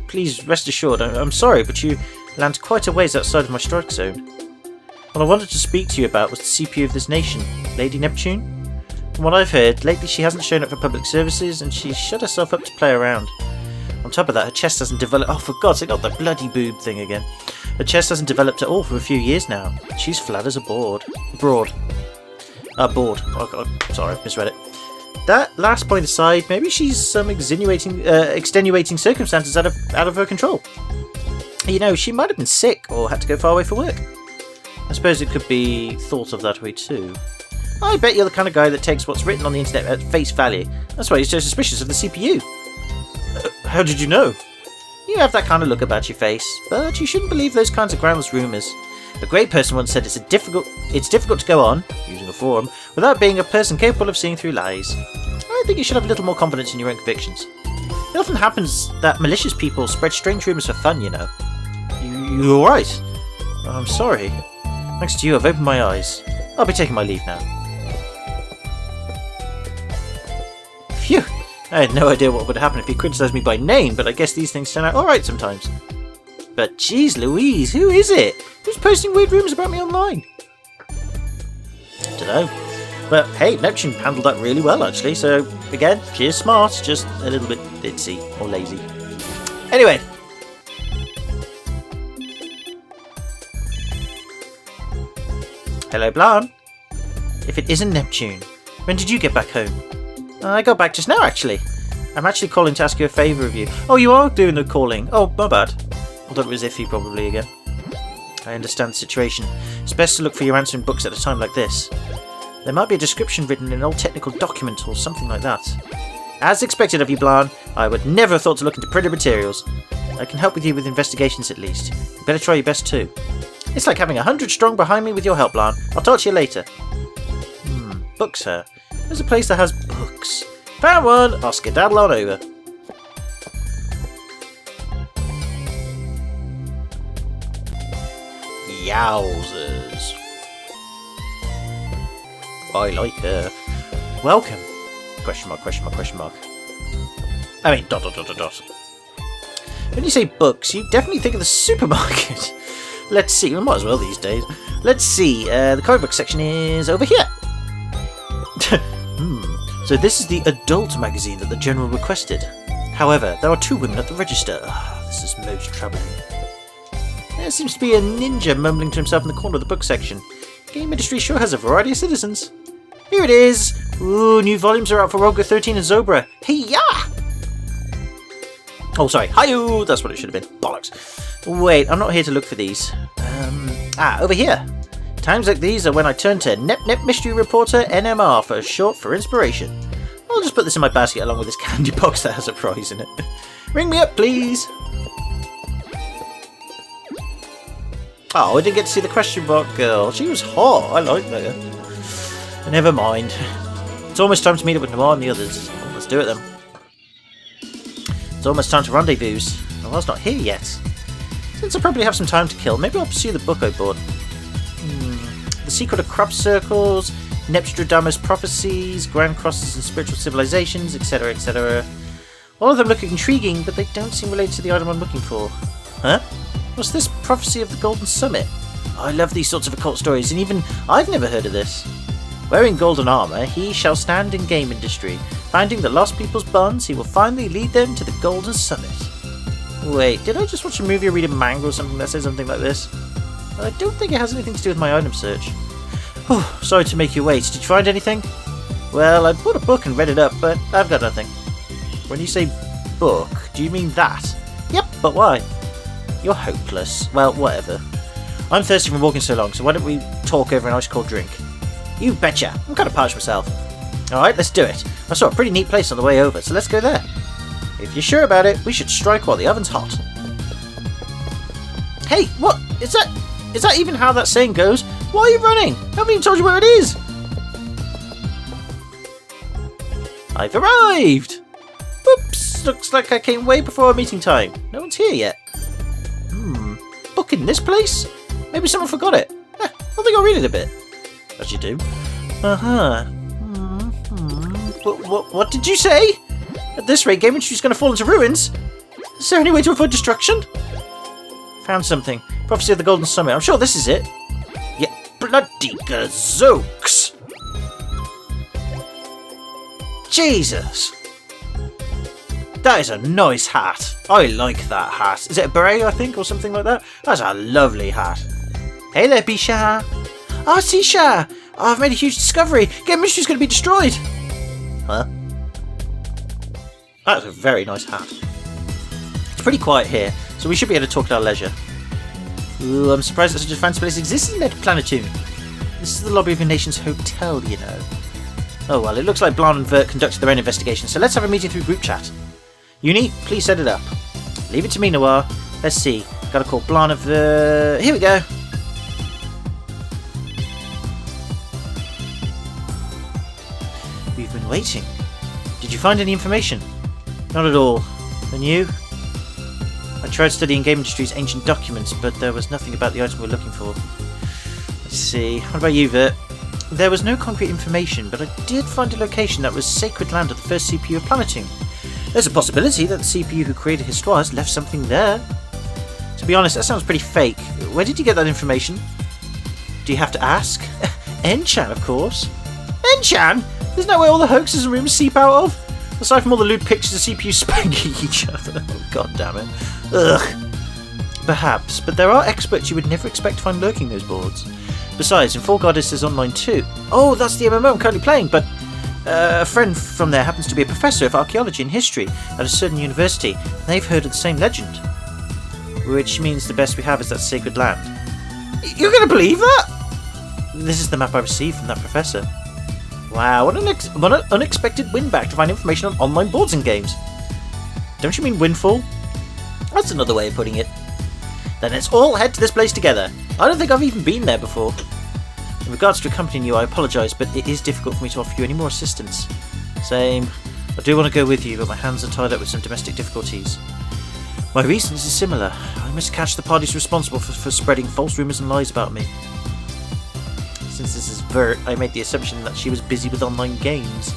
Please rest assured, I'm sorry, but you land quite a ways outside of my strike zone. What I wanted to speak to you about was the CPU of this nation, Lady Neptune. From what I've heard, lately she hasn't shown up for public services and she's shut herself up to play around. On top of that, her chest hasn't developed— oh, for God's sake, not the bloody boob thing again. Her chest hasn't developed at all for a few years now. She's flat as a board. Board. Oh, sorry, I misread it. That last point aside, maybe she's some extenuating circumstances out of her control. You know, she might have been sick or had to go far away for work. I suppose it could be thought of that way too. I bet you're the kind of guy that takes what's written on the internet at face value. That's why you're so suspicious of the CPU. How did you know? You have that kind of look about your face, but you shouldn't believe those kinds of groundless rumours. A great person once said it's difficult to go on, using a forum, without being a person capable of seeing through lies. I think you should have a little more confidence in your own convictions. It often happens that malicious people spread strange rumours for fun, you know. You alright? I'm sorry. Thanks to you, I've opened my eyes. I'll be taking my leave now. Phew! I had no idea what would happen if you criticised me by name, but I guess these things turn out alright sometimes. But geez Louise, who is it? Who's posting weird rumours about me online? Dunno. But hey, Neptune handled that really well actually, so again, she is smart, just a little bit ditzy or lazy. Anyway. Hello Blanc. If it isn't Neptune, when did you get back home? I got back just now actually. I'm actually calling to ask you a favour of you. Oh, you are doing the calling. Oh, my bad. I thought it was Iffy probably again. I understand the situation. It's best to look for your answer in books at a time like this. There might be a description written in an old technical document or something like that. As expected of you, Blanc, I would never have thought to look into printed materials. I can help with you with investigations at least. You better try your best too. It's like having 100 strong behind me with your help, Blanc. I'll talk to you later. Books, huh? There's a place that has books. Found one! I'll skedaddle on over. Yowzers. I like her. Welcome. Question mark, question mark, question mark. I mean, dot, dot, dot, dot, dot. When you say books, you definitely think of the supermarket. Let's see. We might as well these days. Let's see. The comic book section is over here. So this is the adult magazine that the General requested. However, there are 2 women at the register. This is most troubling. There seems to be a ninja mumbling to himself in the corner of the book section. Game industry sure has a variety of citizens. Here it is! Ooh, new volumes are out for Olga 13 and Zobra. Hey-ya! Oh, sorry. Hi-yoo! That's what it should have been. Bollocks. Wait, I'm not here to look for these. Over here. Times like these are when I turn to Nep Mystery Reporter NMR for short for inspiration. I'll just put this in my basket along with this candy box that has a prize in it. Ring me up, please! Oh, I didn't get to see the question mark girl. She was hot. I like her. Never mind. It's almost time to meet up with Noir and the others. Well, let's do it then. It's almost time to rendezvous. Noir's not here yet. Since I probably have some time to kill, maybe I'll pursue the book I bought. The Secret of Crop Circles, Nepstradamus Prophecies, Grand Crosses and Spiritual Civilizations, etc., etc. All of them look intriguing, but they don't seem related to the item I'm looking for. Huh? What's this Prophecy of the Golden Summit? I love these sorts of occult stories, and even I've never heard of this. Wearing golden armour, he shall stand in game industry. Finding the lost people's bonds, he will finally lead them to the Golden Summit. Wait, did I just watch a movie or read a manga or something that says something like this? I don't think it has anything to do with my item search. Oh, sorry to make you wait. Did you find anything? Well, I bought a book and read it up, but I've got nothing. When you say book, do you mean that? Yep, but why? You're hopeless. Well, whatever. I'm thirsty from walking so long, so why don't we talk over an ice cold drink? You betcha. I'm kind of parched myself. Alright, let's do it. I saw a pretty neat place on the way over, so let's go there. If you're sure about it, we should strike while the oven's hot. Hey, what? Is that even how that saying goes? Why are you running? I haven't even told you where it is. I've arrived! Whoops! Looks like I came way before our meeting time. No one's here yet. Book in this place? Maybe someone forgot it. I think I'll read it a bit. As you do. What did you say? At this rate, game industry's going to fall into ruins. Is there any way to avoid destruction? Found something. Prophecy of the Golden Summit. I'm sure this is it. Yeah, bloody gazooks! Jesus! That is a nice hat. I like that hat. Is it a beret, I think, or something like that? That's a lovely hat. Hey there, Bisha. Ah, Sisha! Oh, I've made a huge discovery. Game industry's going to be destroyed. Huh? That's a very nice hat. It's pretty quiet here, so we should be able to talk at our leisure. Ooh, I'm surprised that such a fancy place exists in Planetoon. This is the lobby of your nation's hotel, you know. Oh well, it looks like Blanc and Vert conducted their own investigation, so let's have a meeting through group chat. Uni, please set it up. Leave it to me, Noir. Let's see. Gotta call Blanc and Vert. Here we go. We've been waiting. Did you find any information? Not at all. And you? I tried studying game industry's ancient documents, but there was nothing about the item we're looking for. Let's see. What about you, Vert? There was no concrete information, but I did find a location that was sacred land of the first CPU of Planetoon. There's a possibility that the CPU who created Histoires left something there. To be honest, that sounds pretty fake. Where did you get that information? Do you have to ask? Enchan, of course. Enchan? Isn't that where all the hoaxes and rumours seep out of? Aside from all the lewd pictures of CPU spanking each other. Oh, god damn it. Ugh. Perhaps, but there are experts you would never expect to find lurking those boards. Besides, in Fall Goddess is online too. Oh, that's the MMO I'm currently playing, but a friend from there happens to be a professor of archaeology and history at a certain university, and they've heard of the same legend. Which means the best we have is that sacred land. You're gonna believe that? This is the map I received from that professor. Wow, what an unexpected win back to find information on online boards and games. Don't you mean windfall? That's another way of putting it. Then let's all head to this place together. I don't think I've even been there before. In regards to accompanying you, I apologise, but it is difficult for me to offer you any more assistance. Same. I do want to go with you, but my hands are tied up with some domestic difficulties. My reasons are similar. I must catch the parties responsible for spreading false rumours and lies about me. Since this is Vert, I made the assumption that she was busy with online games.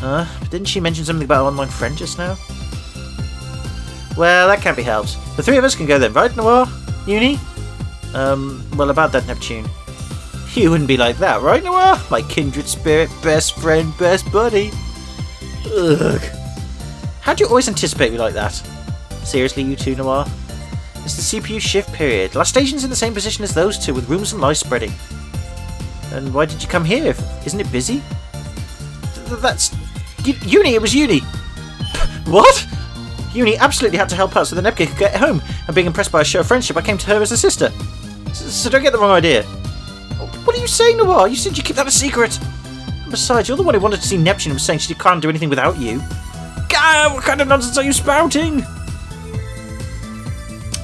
But didn't she mention something about an online friend just now? Well, that can't be helped. The three of us can go then, right, Noir? Uni? Well, about that, Neptune. You wouldn't be like that, right, Noir? My kindred spirit, best friend, best buddy. Ugh. How'd you always anticipate me like that? Seriously, you two, Noir? It's the CPU shift period. Last station's in the same position as those two, with rumours and lies spreading. And why did you come here? Isn't it busy? That's... Uni, it was Uni! What? Uni absolutely had to help out so the Nebka could get home, and being impressed by a show of friendship, I came to her as a sister. So don't get the wrong idea. What are you saying, Noir? You said you keep that a secret. And besides, you're the one who wanted to see Neptune and was saying she can't do anything without you. God, what kind of nonsense are you spouting?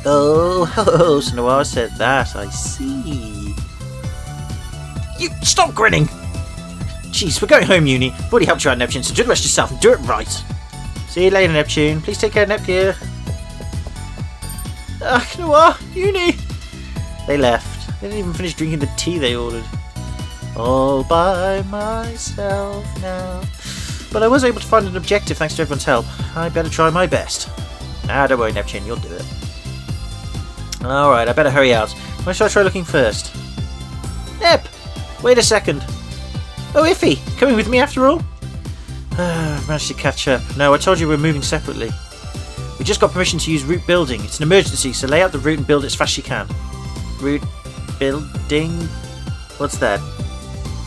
Oh, so Noir said that, I see. You stop grinning! Jeez, we're going home, Uni. I've already helped you out, Neptune, so do the rest yourself and do it right. See you later, Neptune. Please take care of Nepgear. Noir, Uni! They left. They didn't even finish drinking the tea they ordered. All by myself now. But I was able to find an objective thanks to everyone's help. I better try my best. Nah, don't worry, Neptune, you'll do it. Alright, I better hurry out. Where should I try looking first? Nep! Wait a second. Oh, Iffy! Coming with me after all? I've managed to catch up. No, I told you we're moving separately. We just got permission to use route building. It's an emergency, so lay out the route and build it as fast as you can. Route building? What's that?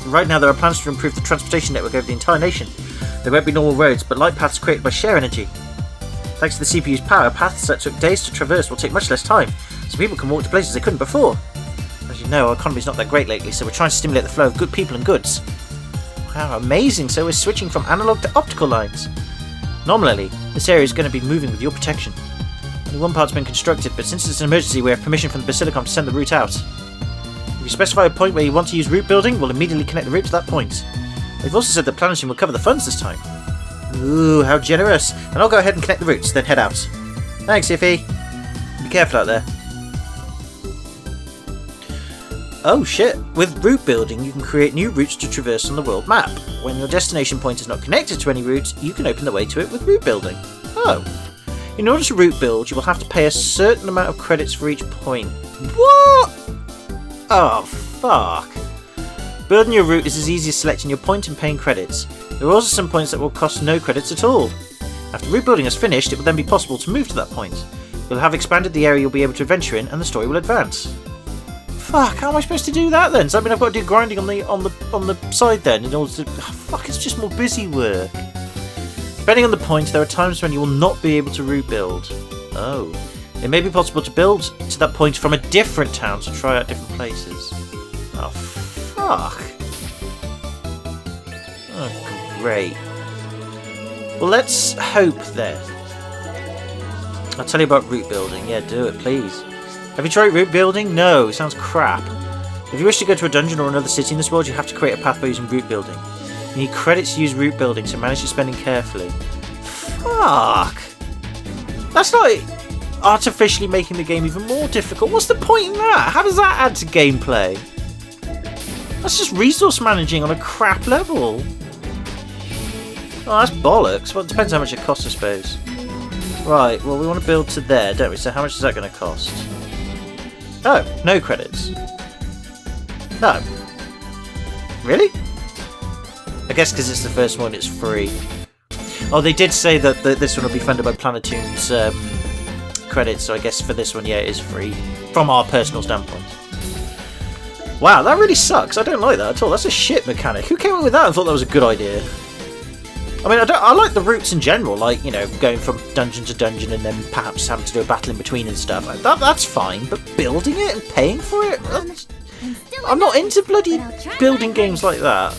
Right now there are plans to improve the transportation network over the entire nation. There won't be normal roads, but light paths created by shear energy. Thanks to the CPU's power, paths that took days to traverse will take much less time, so people can walk to places they couldn't before. As you know, our economy's not that great lately, so we're trying to stimulate the flow of good people and goods. Wow, amazing, so we're switching from analog to optical lines. Nominally, this area is going to be moving with your protection. Only one part's been constructed, but since it's an emergency, we have permission from the Basilicom to send the route out. If you specify a point where you want to use route building, we'll immediately connect the route to that point. They've also said that Planetarium will cover the funds this time. Ooh, how generous. And I'll go ahead and connect the routes, then head out. Thanks, Iffy. Be careful out there. Oh shit, with route building you can create new routes to traverse on the world map. When your destination point is not connected to any route, you can open the way to it with route building. Oh. In order to route build, you will have to pay a certain amount of credits for each point. What? Oh, fuck. Building your route is as easy as selecting your point and paying credits. There are also some points that will cost no credits at all. After route building is finished, it will then be possible to move to that point. You'll have expanded the area you'll be able to adventure in, and the story will advance. Fuck, how am I supposed to do that then? Does that mean I've got to do grinding on the side then in order to... fuck, it's just more busy work. Depending on the point, there are times when you will not be able to route build. Oh. It may be possible to build to that point from a different town to try out different places. Oh, fuck. Oh, great. Well, let's hope then. I'll tell you about route building. Yeah, do it, please. Have you tried route building? No, it sounds crap. If you wish to go to a dungeon or another city in this world, you have to create a path by using route building. You need credits to use route building, so manage your spending carefully. Fuck! That's like artificially making the game even more difficult. What's the point in that? How does that add to gameplay? That's just resource managing on a crap level. Oh, that's bollocks. Well, it depends how much it costs, I suppose. Right, well, we want to build to there, don't we? So how much is that going to cost? Oh, no credits. No. Really? I guess because it's the first one, it's free. Oh, they did say that this one will be funded by Planetarium's credits, so I guess for this one, yeah, it is free. From our personal standpoint. Wow, that really sucks. I don't like that at all. That's a shit mechanic. Who came up with that and thought that was a good idea? I mean, I like the routes in general, like, you know, going from dungeon to dungeon and then perhaps having to do a battle in between and stuff. That's fine, but building it and paying for it? I'm not into bloody building games like that.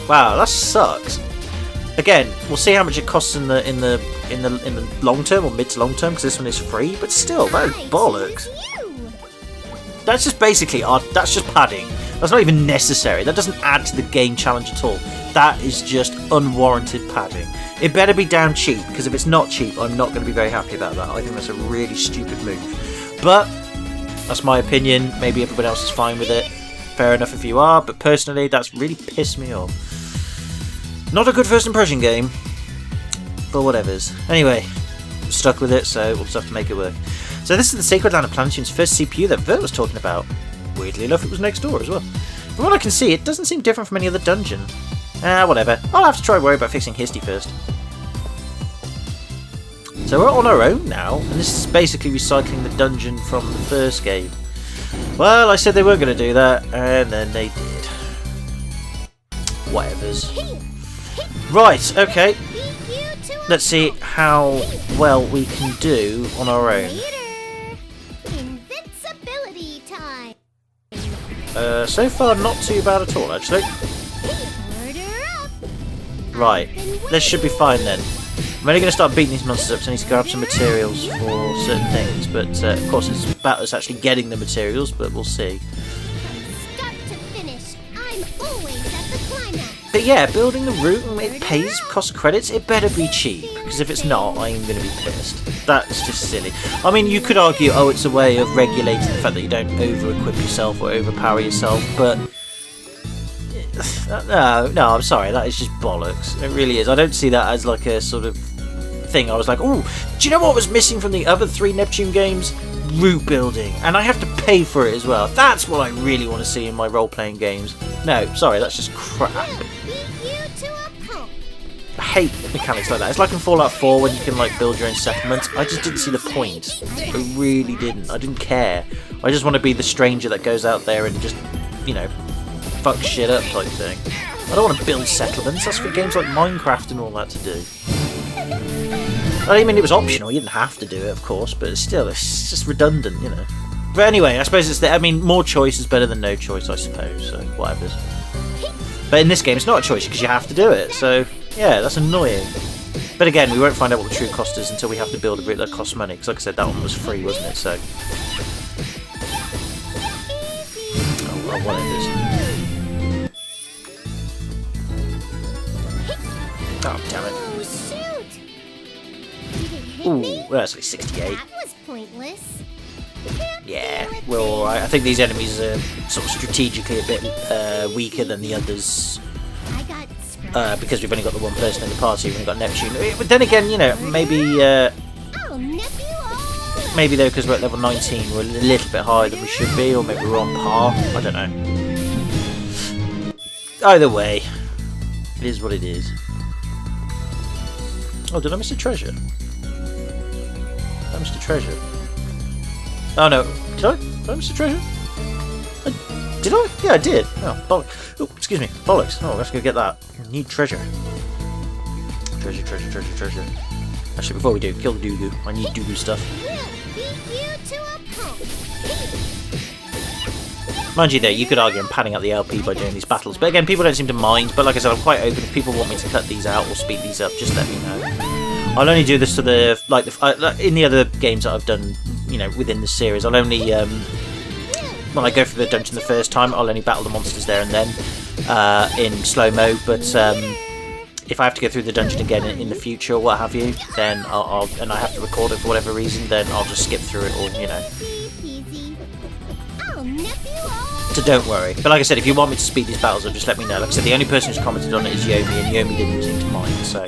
Wow, that sucks. Again, we'll see how much it costs in the long term or mid to long term, because this one is free. But still, that is bollocks. That's just basically that's just padding. That's not even necessary. That doesn't add to the game challenge at all. That is just unwarranted padding. It better be damn cheap, because if it's not cheap, I'm not going to be very happy about that. I think that's a really stupid move. But that's my opinion. Maybe everybody else is fine with it. Fair enough if you are, but personally, that's really pissed me off. Not a good first impression game, but whatever's. Anyway, I'm stuck with it, so we'll just have to make it work. So this is the Sacred Land of Planetoon's first CPU that Vert was talking about. Weirdly enough, it was next door as well. From what I can see, it doesn't seem different from any other dungeon. Whatever. I'll have to try worry about fixing Histy first. So we're on our own now, and this is basically recycling the dungeon from the first game. Well, I said they weren't going to do that, and then they did. Whatevers. Right, okay. Let's see how well we can do on our own. Invincibility time. So far, not too bad at all, actually. Right, this should be fine then. I'm only going to start beating these monsters up, so I need to grab some materials for certain things. But, of course, it's about us actually getting the materials, but we'll see. Start to finish, I'm always at the climax. But yeah, building the route, it pays cost credits, it better be cheap. Because if it's not, I'm going to be pissed. That's just silly. I mean, you could argue, oh, it's a way of regulating the fact that you don't over-equip yourself or overpower yourself, but... No, I'm sorry, that is just bollocks. It really is. I don't see that as like a sort of thing. I was like, oh, do you know what was missing from the other 3 Neptune games? Route building. And I have to pay for it as well. That's what I really want to see in my role-playing games. No, sorry, that's just crap. I hate mechanics like that. It's like in Fallout 4 when you can like build your own settlement. I just didn't see the point. I really didn't. I didn't care. I just want to be the stranger that goes out there and just, you know, fuck shit up type thing. I don't want to build settlements. That's for games like Minecraft and all that to do. I mean, it was optional. You didn't have to do it, of course, but still, it's just redundant, you know. But anyway, I suppose it's I mean, more choice is better than no choice, I suppose. So whatever. But in this game, it's not a choice because you have to do it. So yeah, that's annoying. But again, we won't find out what the true cost is until we have to build a bit that costs money. Because like I said, that one was free, wasn't it? So oh well, whatever. Oh, damn it. Oh, shoot! Ooh, well, that's like 68. That was pointless. Yeah, we're alright. I think these enemies are sort of strategically a bit weaker than the others. I got because we've only got the one person in the party, we've only got Neptune. But then again, you know, maybe maybe though, because we're at level 19, we're a little bit higher than we should be, or maybe we're on par. I don't know. Either way, it is what it is. Oh, did I miss a treasure? I missed a treasure. Oh no, did I miss a treasure? Did I? Yeah, I did. Oh, bollocks. Oh, excuse me, bollocks. Oh, let's go get that. I need treasure. Treasure. Actually, before we do, kill the doo-goo. I need doo-goo stuff. Mind you though, you could argue I'm padding out the LP by doing these battles, but again, people don't seem to mind. But like I said, I'm quite open. If people want me to cut these out or speed these up, just let me know. I'll only do this to the in the other games that I've done, you know, within the series. I'll only when I go for the dungeon the first time, I'll only battle the monsters there and then in slow mo. But if I have to go through the dungeon again in the future or what have you, then and I have to record it for whatever reason, then I'll just skip through it, or you know. So don't worry. But like I said, if you want me to speed these battles up, just let me know. Like I said, the only person who's commented on it is Yomi, and Yomi didn't seem to mind, so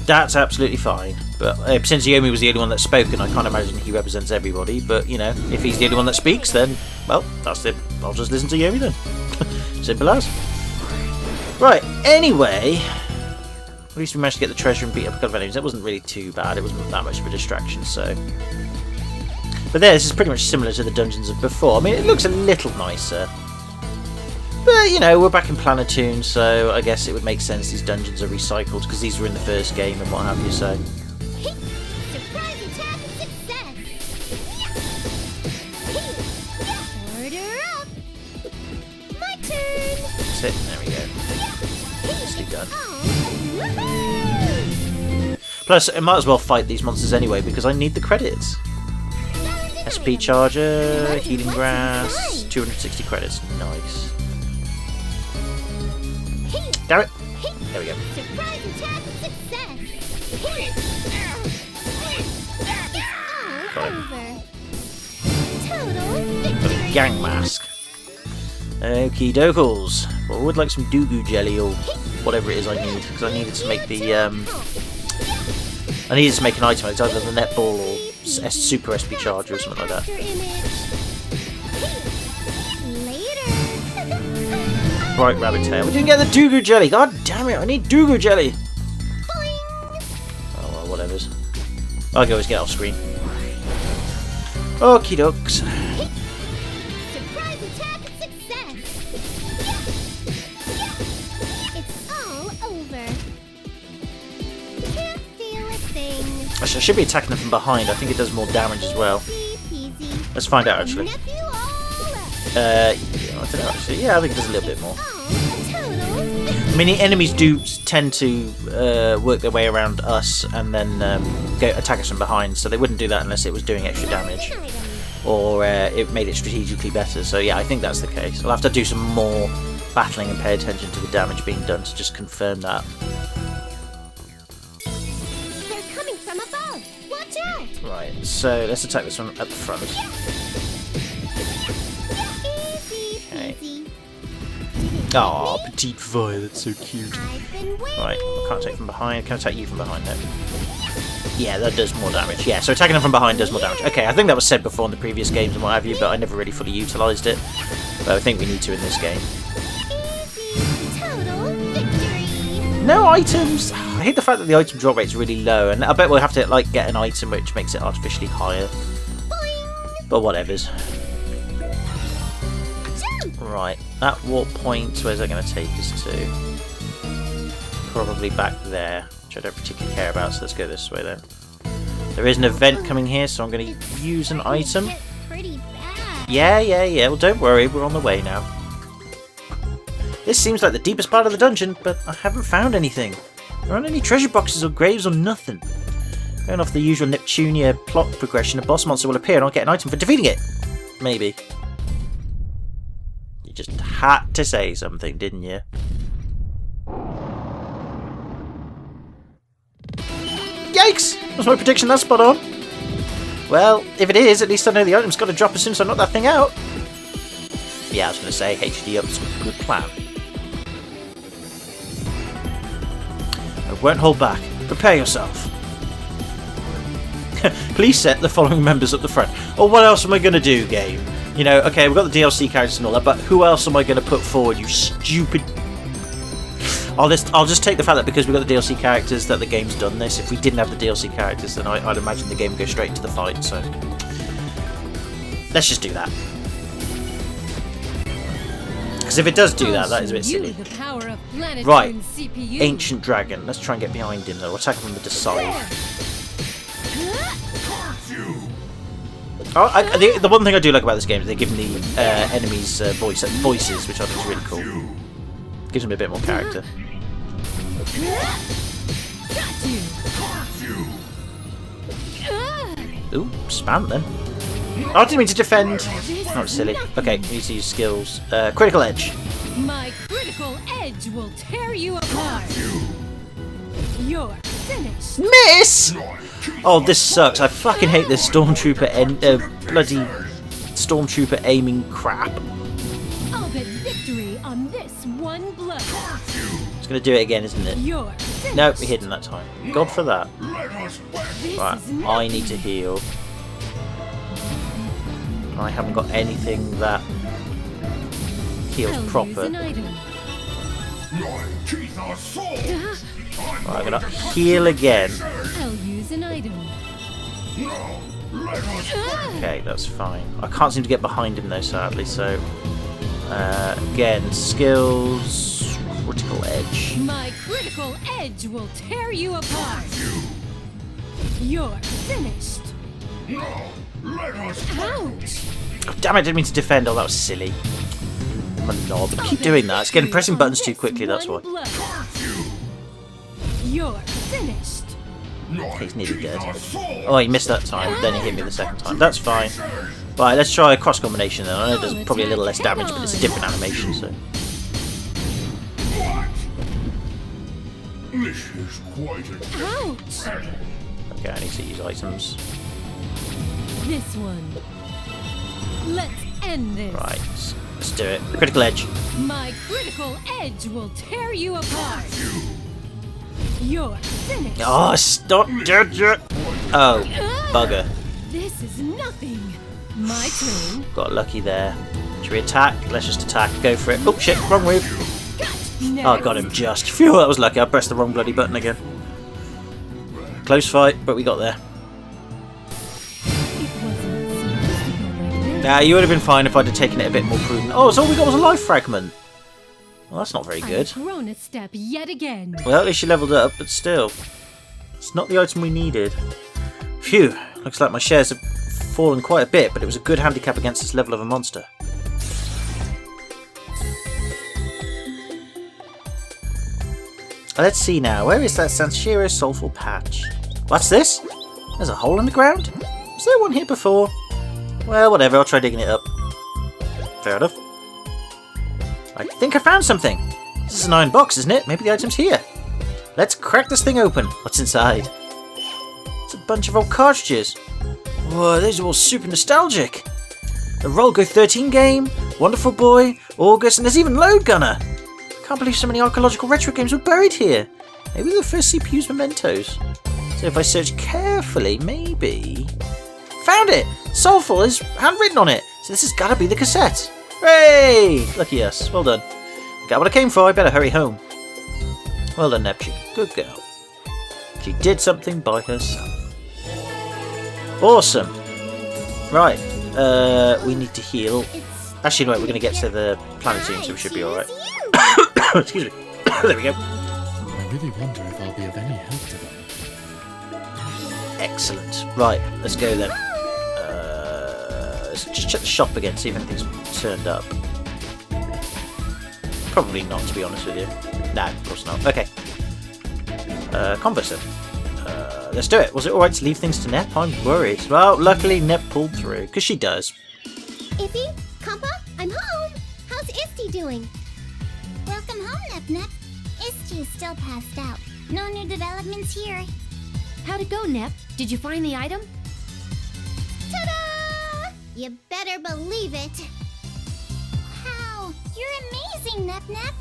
that's absolutely fine. But since Yomi was the only one that spoke, and I can't imagine he represents everybody, but you know, if he's the only one that speaks, then well, that's it. I'll just listen to Yomi then. Simple as. Right. Anyway, at least we managed to get the treasure and beat up a couple of enemies. That wasn't really too bad. It wasn't that much of a distraction. So. But there, this is pretty much similar to the dungeons of before. I mean, it looks a little nicer. But, you know, we're back in Planetoon, so I guess it would make sense these dungeons are recycled, because these were in the first game and what have you, so... Surprise attack and success! Order up! My turn! That's it, there we go. Nicely done. Woohoo! Plus, I might as well fight these monsters anyway, because I need the credits. SP Charger, Healing Grass, 260 credits. Nice. Damn it! There we go. Surprise attack and success! Got All it. over. Total Got a victory! gang mask. Okie dokles. Well, I would like some Doo-Goo Jelly or whatever it is I need, because I needed to make the I needed to make an item. It's either the netball or super SP Charger or something like that. Later. Right, rabbit tail. We didn't get the Doo-Goo Jelly. God damn it! I need Doo-Goo Jelly. Oh well, whatever's. I can always get off screen. Okie dokes. Surprise attack and success! It's all over. Can't feel a thing. Actually, I should be attacking them from behind. I think it does more damage as well. Easy peasy. Let's find out actually. Nephew all up. Yeah, I don't know actually. Yeah, I think it does a little bit more. Oh, a total I mean, the enemies do tend to work their way around us and then go attack us from behind, so they wouldn't do that unless it was doing extra damage or it made it strategically better. So yeah, I think that's the case. I'll have to do some more battling and pay attention to the damage being done to just confirm that. They're coming from above. Watch out! Right, so let's attack this one up front. Easy Okay. peasy. Aw, petite violet, so cute. I've been waiting. Right, I can't attack from behind. Can I attack you from behind now? Yeah, that does more damage. Yeah, so attacking them from behind does more damage. Okay, I think that was said before in the previous games and what have you, but I never really fully utilised it. But I think we need to in this game. Easy total victory. No items! I hate the fact that the item drop rate is really low, and I bet we'll have to like get an item which makes it artificially higher. But whatever's. Right, at what point, where's that going to take us to? Probably back there, which I don't particularly care about, so let's go this way then. There is an event coming here, so I'm going to use an item. Hit pretty bad. Yeah, well don't worry, we're on the way now. This seems like the deepest part of the dungeon, but I haven't found anything. There aren't any treasure boxes or graves or nothing. Going off the usual Neptunia plot progression, a boss monster will appear and I'll get an item for defeating it. Maybe. You just had to say something, didn't you? Yikes! Was my prediction that spot on? Well, if it is, at least I know the item's got to drop as soon as I knock that thing out. Yeah, I was going to say, HD up's a good plan. I won't hold back. Prepare yourself. Please set the following members up the front. Or what else am I going to do, game? You know, okay, we've got the DLC characters and all that, but who else am I going to put forward, you stupid... I'll just take the fact that because we've got the DLC characters that the game's done this. If we didn't have the DLC characters, then I'd imagine the game would go straight into the fight, so... Let's just do that. Because if it does do that, that is a bit silly. Right, Ancient Dragon. Let's try and get behind him, though. We'll attack him from the side. Oh, the one thing I do like about this game is they're giving the enemies voices, which I think is really cool. Gives them a bit more character. Ooh, spam then. Oh, I didn't mean to defend. Not silly. Okay, we need to use skills. Critical Edge. My critical edge will tear you apart. You're finished. Miss! Oh, this sucks. I fucking hate this Stormtrooper bloody Stormtrooper aiming crap. I'll bet victory on this one blow. It's gonna do it again, isn't it? You're finished. Nope, we hidden that time. God for that. Right, I need to heal. I haven't got anything that heals proper. Use an item. Right, I'm gonna heal again. I'll use an item. Okay, that's fine. I can't seem to get behind him though, sadly, so Again, skills, critical edge. My critical edge will tear you apart. You're finished. Ouch! Oh, damn it, I didn't mean to defend. Oh, that was silly. I'm a knob. I keep doing that. It's getting pressing buttons too quickly, that's why. You're finished. He's nearly dead. Oh, he missed that time. Then he hit me the second time. That's fine. Right, let's try a cross combination then. I know it does probably a little less damage, but it's a different animation, so. This is quite a Ouch! Okay, I need to use items. This one. Let's end this. Right, let's do it. Critical edge. My critical edge will tear you apart. You're finished. Oh, stop! Oh, bugger. This is nothing. My turn. Got lucky there. Should we attack? Let's just attack. Go for it. Oh shit, wrong move. Oh, got him just. Phew, that was lucky. I pressed the wrong bloody button again. Close fight, but we got there. Nah, you would have been fine if I'd have taken it a bit more prudent. Oh, so all we got was a life fragment. Well, that's not very good. I've grown a step yet again. Well, at least she leveled up, but still. It's not the item we needed. Phew, looks like my shares have fallen quite a bit, but it was a good handicap against this level of a monster. Let's see now, where is that Sanshiro Soulful Patch? What's this? There's a hole in the ground? Was there one here before? Well, whatever, I'll try digging it up. Fair enough. I think I found something. This is an iron box, isn't it? Maybe the item's here. Let's crack this thing open. What's inside? It's a bunch of old cartridges. Whoa, these are all super nostalgic. The Rolgo 13 game, Wonderful Boy, August, and there's even Load Gunner. Can't believe so many archaeological retro games were buried here. Maybe the first CPU's mementos. So if I search carefully, maybe... Found it! Soulful is handwritten on it. So this has got to be the cassette. Hooray! Lucky us. Well done. Got what I came for. I better hurry home. Well done, Neptune. Good girl. She did something by herself. Awesome. Right. We need to heal. Actually, no, we're going to get to the planetarium, so we should be alright. Excuse me. There we go. I really wonder if I'll be of any help to them. Excellent. Right, let's go then. Let's just check the shop again, see if anything's turned up. Probably not, to be honest with you. No, of course not. Okay. Converse then. Let's do it. Was it alright to leave things to Nep? I'm worried. Well, luckily Nep pulled through, because she does. Iffy? Compa? I'm home! How's Isty doing? Welcome home, Nep-Nep. Isty is still passed out. No new developments here. How'd it go, Nep? Did you find the item? Ta-da! You better believe it! Wow, you're amazing, Nep-Nep.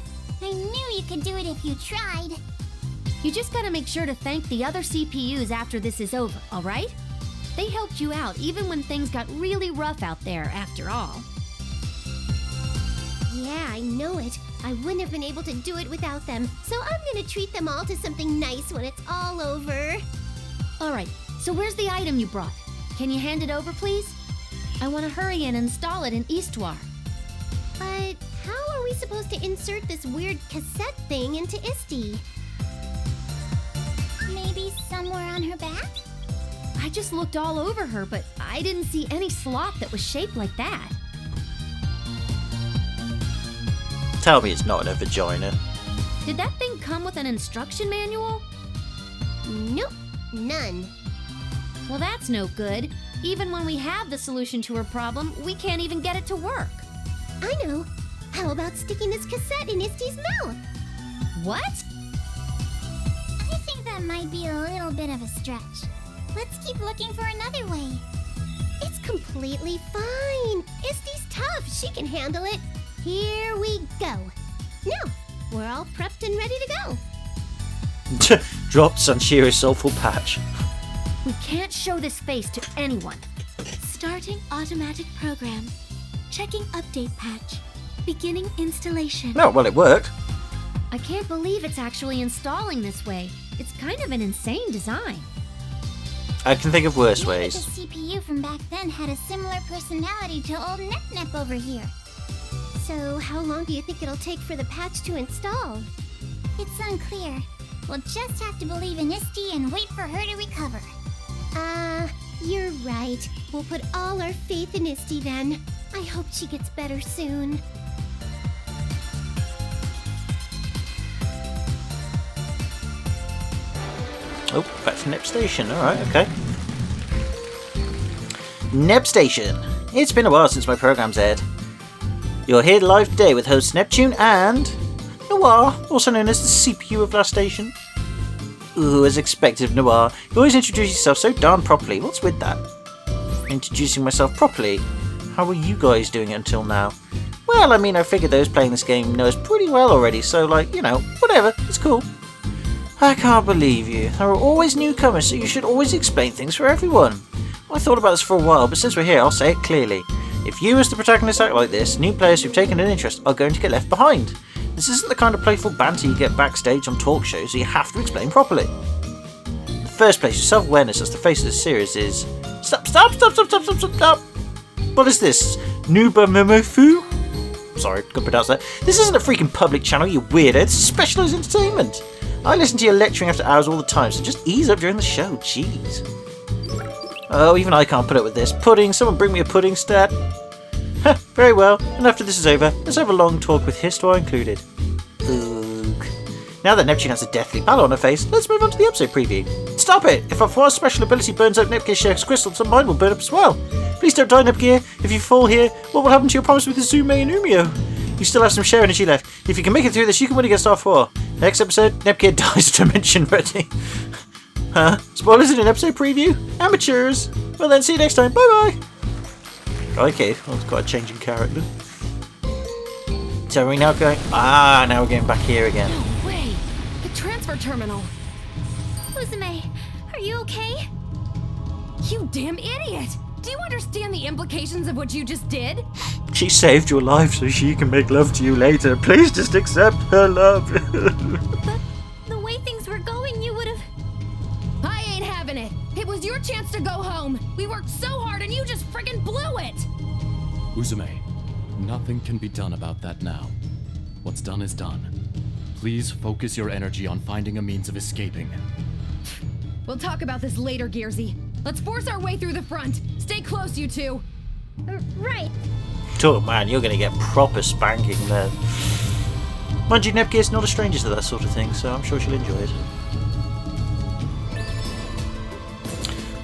I knew you could do it if you tried. You just gotta make sure to thank the other CPUs after this is over, alright? They helped you out even when things got really rough out there, after all. Yeah, I know it. I wouldn't have been able to do it without them, so I'm gonna treat them all to something nice when it's all over. Alright, so where's the item you brought? Can you hand it over, please? I want to hurry and install it in Histoire. But how are we supposed to insert this weird cassette thing into Isty? Maybe somewhere on her back? I just looked all over her, but I didn't see any slot that was shaped like that. Tell me it's not in a vagina. Did that thing come with an instruction manual? Nope, none. Well, that's no good. Even when we have the solution to her problem, we can't even get it to work. I know. How about sticking this cassette in Isty's mouth? What? I think that might be a little bit of a stretch. Let's keep looking for another way. It's completely fine. Isty's tough. She can handle it. Here we go. Now, we're all prepped and ready to go. Dropped Sanshiro Soulful Patch. We can't show this face to anyone. Starting automatic program. Checking update patch. Beginning installation. No, well, it worked. I can't believe it's actually installing this way. It's kind of an insane design. I can think of worse Maybe ways. the CPU from back then had a similar personality to old Nep-Nep over here. So, how long do you think it'll take for the patch to install? It's unclear. We'll just have to believe in Isty and wait for her to recover. You're right. We'll put all our faith in Isty then. I hope she gets better soon. Oh, that's Nep Station. Alright, okay. Nep Station. It's been a while since my program's aired. You're here live today with hosts Neptune and Noir, also known as the CPU of last station. Ooh, as expected of Noir, you always introduce yourself so darn properly. What's with that? Introducing myself properly? How are you guys doing it until now? Well, I mean, I figured those playing this game know us pretty well already, so like, you know, whatever, it's cool. I can't believe you. There are always newcomers, so you should always explain things for everyone. I thought about this for a while, but since we're here, I'll say it clearly. If you as the protagonist act like this, new players who've taken an interest are going to get left behind. This isn't the kind of playful banter you get backstage on talk shows, so you have to explain properly. In the first place, your self-awareness as the face of this series is... Stop! What is this? Nuba Momofu? Sorry, couldn't pronounce that. This isn't a freaking public channel, you weirdo. This is specialised entertainment. I listen to your lecturing after hours all the time, so just ease up during the show, jeez. Oh, even I can't put up with this. Pudding, someone bring me a pudding stat. Heh, very well, and after this is over, let's have a long talk with Histoire included. Oog. Now that Neptune has a deathly pallor on her face, let's move on to the episode preview. Stop it! If Arfoire's special ability burns out Nepgear's Sheriff's crystal, then mine will burn up as well. Please don't die, Nepgear. If you fall here, what will happen to your promise with Izume and Umio? You still have some share energy left. If you can make it through this, you can win against Arfoire. Next episode, Nepgear dies dimension ready. Huh? Spoilers in an episode preview? Amateurs! Well then, see you next time. Bye bye! Okay, that was quite a change in character. So are we now going... Ah, now we're going back here again. No way! The transfer terminal! Uzume, are you okay? You damn idiot! Do you understand the implications of what you just did? She saved your life so she can make love to you later. Please just accept her love. But the way things were going, you would have... I ain't having it! It was your chance to go home! We worked so hard and you just friggin' blew it! Uzume, nothing can be done about that now. What's done is done. Please focus your energy on finding a means of escaping. We'll talk about this later, Gearsy. Let's force our way through the front. Stay close, you two. Right. Oh man, you're going to get proper spanking there. Mind you, Nepgear's not a stranger to that sort of thing, so I'm sure she'll enjoy it.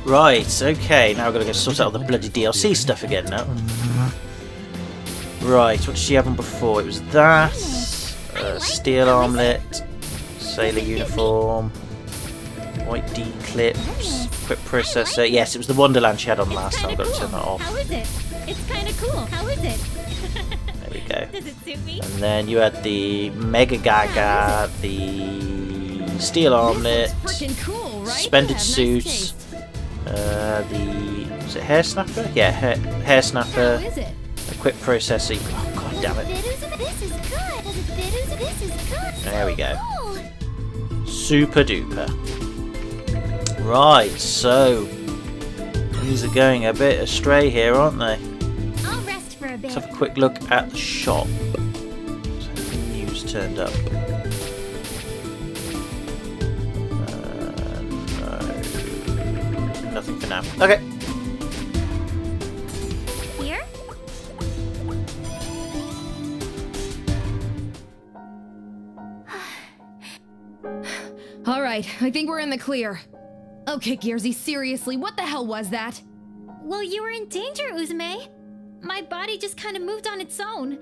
Right, okay, now we've got to go sort out the bloody DLC stuff again now. Right, what did she have on before? It was that, steel armlet, sailor uniform, white D clips, quick processor. Yes, it was the Wonderland she had on last time. I've got to turn that off. How is it? It's kind of cool. How is it? There we go. Does it suit me? And then you had the Mega Gaga, the steel armlet, Freaking cool, right? suspended You have nice suits, taste. was it hair snapper? Yeah, hair snapper, How is it? a quick processor. Oh god damn it! This is good. This is good. There we go. Cool. Super duper. Right, so things are going a bit astray here, aren't they? I'll rest for a bit. Let's have a quick look at the shop. So the news turned up. No, nothing for now. Okay. Here? All right, I think we're in the clear. Okay, Gearsy, seriously, what the hell was that? Well, you were in danger, Uzume. My body just kind of moved on its own.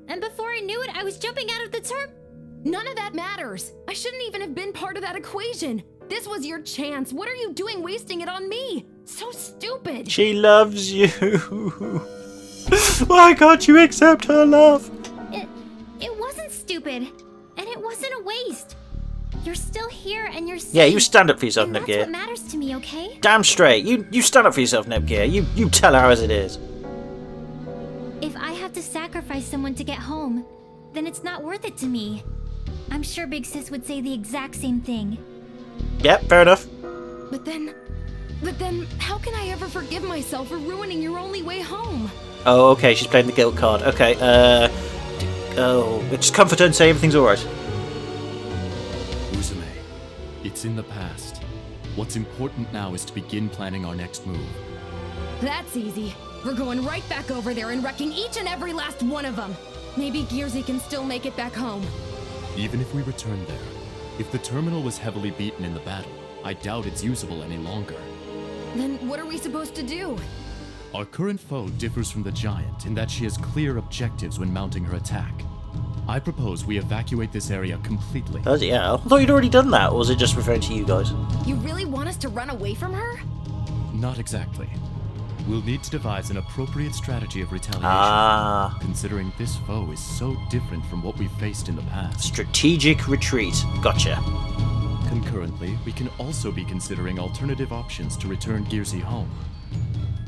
And before I knew it, I was jumping out of the turret. None of that matters. I shouldn't even have been part of that equation. This was your chance. What are you doing wasting it on me? So stupid. She loves you. Why can't you accept her love? It wasn't stupid. And it wasn't a waste. You're still here and you're safe. Yeah, you stand up for yourself, and that's Nepgear. what matters to me, okay? Damn straight. You stand up for yourself, Nepgear. You tell her as it is. If I have to sacrifice someone to get home, then it's not worth it to me. I'm sure Big Sis would say the exact same thing. Yep, fair enough. But then, how can I ever forgive myself for ruining your only way home? Oh, okay, she's playing the guilt card. Okay, Oh, just comfort her and say everything's alright. Uzume, it's in the past. What's important now is to begin planning our next move. That's easy. We're going right back over there and wrecking each and every last one of them. Maybe Gearsy can still make it back home. Even if we return there, if the terminal was heavily beaten in the battle, I doubt it's usable any longer. Then what are we supposed to do? Our current foe differs from the giant in that she has clear objectives when mounting her attack. I propose we evacuate this area completely. Bloody hell. I thought you'd already done that, or was it just referring to you guys? You really want us to run away from her? Not exactly. We'll need to devise an appropriate strategy of retaliation, considering this foe is so different from what we've faced in the past. Strategic retreat. Gotcha. Concurrently, we can also be considering alternative options to return Gearsy home.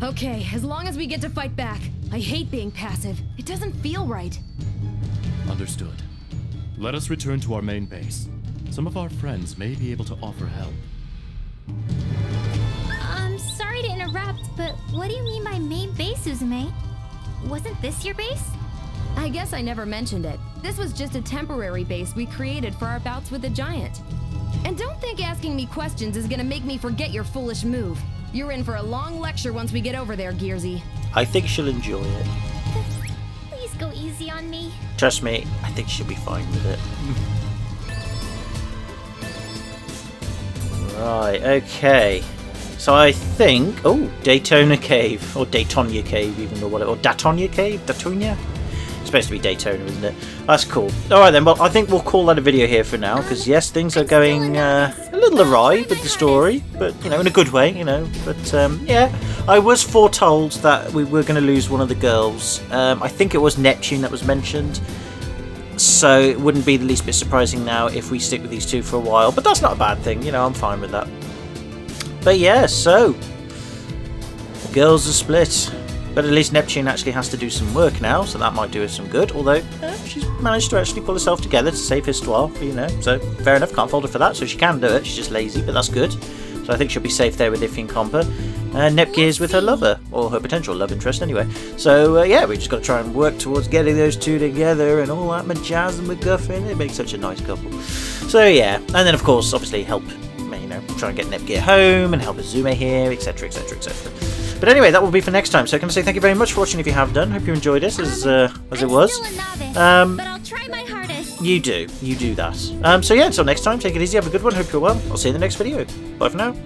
Okay, as long as we get to fight back. I hate being passive. It doesn't feel right. Understood. Let us return to our main base. Some of our friends may be able to offer help. Sorry to interrupt, but what do you mean by main base, Uzume? Wasn't this your base? I guess I never mentioned it. This was just a temporary base we created for our bouts with the giant. And don't think asking me questions is gonna make me forget your foolish move. You're in for a long lecture once we get over there, Gearsy. I think she'll enjoy it. Please go easy on me. Trust me, I think she'll be fine with it. Right, okay. So I think... Oh, Daytona Cave. Or Daytonia Cave, even, or whatever. Or Datonia Cave? Datonia? It's supposed to be Daytona, isn't it? That's cool. Alright then, well, I think we'll call that a video here for now, because yes, things are going a little awry with the story, but, you know, in a good way, you know. But, yeah, I was foretold that we were going to lose one of the girls. I think it was Neptune that was mentioned, so it wouldn't be the least bit surprising now if we stick with these two for a while, but that's not a bad thing, you know, I'm fine with that. But yeah, so, the girls are split. But at least Neptune actually has to do some work now, so that might do her some good. Although, she's managed to actually pull herself together to save Histoire, you know. So, fair enough, can't fault her for that. So she can do it, she's just lazy, but that's good. So I think she'll be safe there with Iffy and Compa. Nepgear's with her lover, or her potential love interest anyway. So, yeah, we just got to try and work towards getting those two together and all that majazz and MacGuffin. It makes such a nice couple. So, yeah. And then, of course, obviously help, you know, try and get Nepgear home and help Uzume here, etc, etc, etc. But anyway, that will be for next time. So can I say thank you very much for watching if you have done. Hope you enjoyed this as it was. Still a novice, but I'll try my hardest. You do that. So yeah, until next time, take it easy, have a good one, hope you're well. I'll see you in the next video. Bye for now.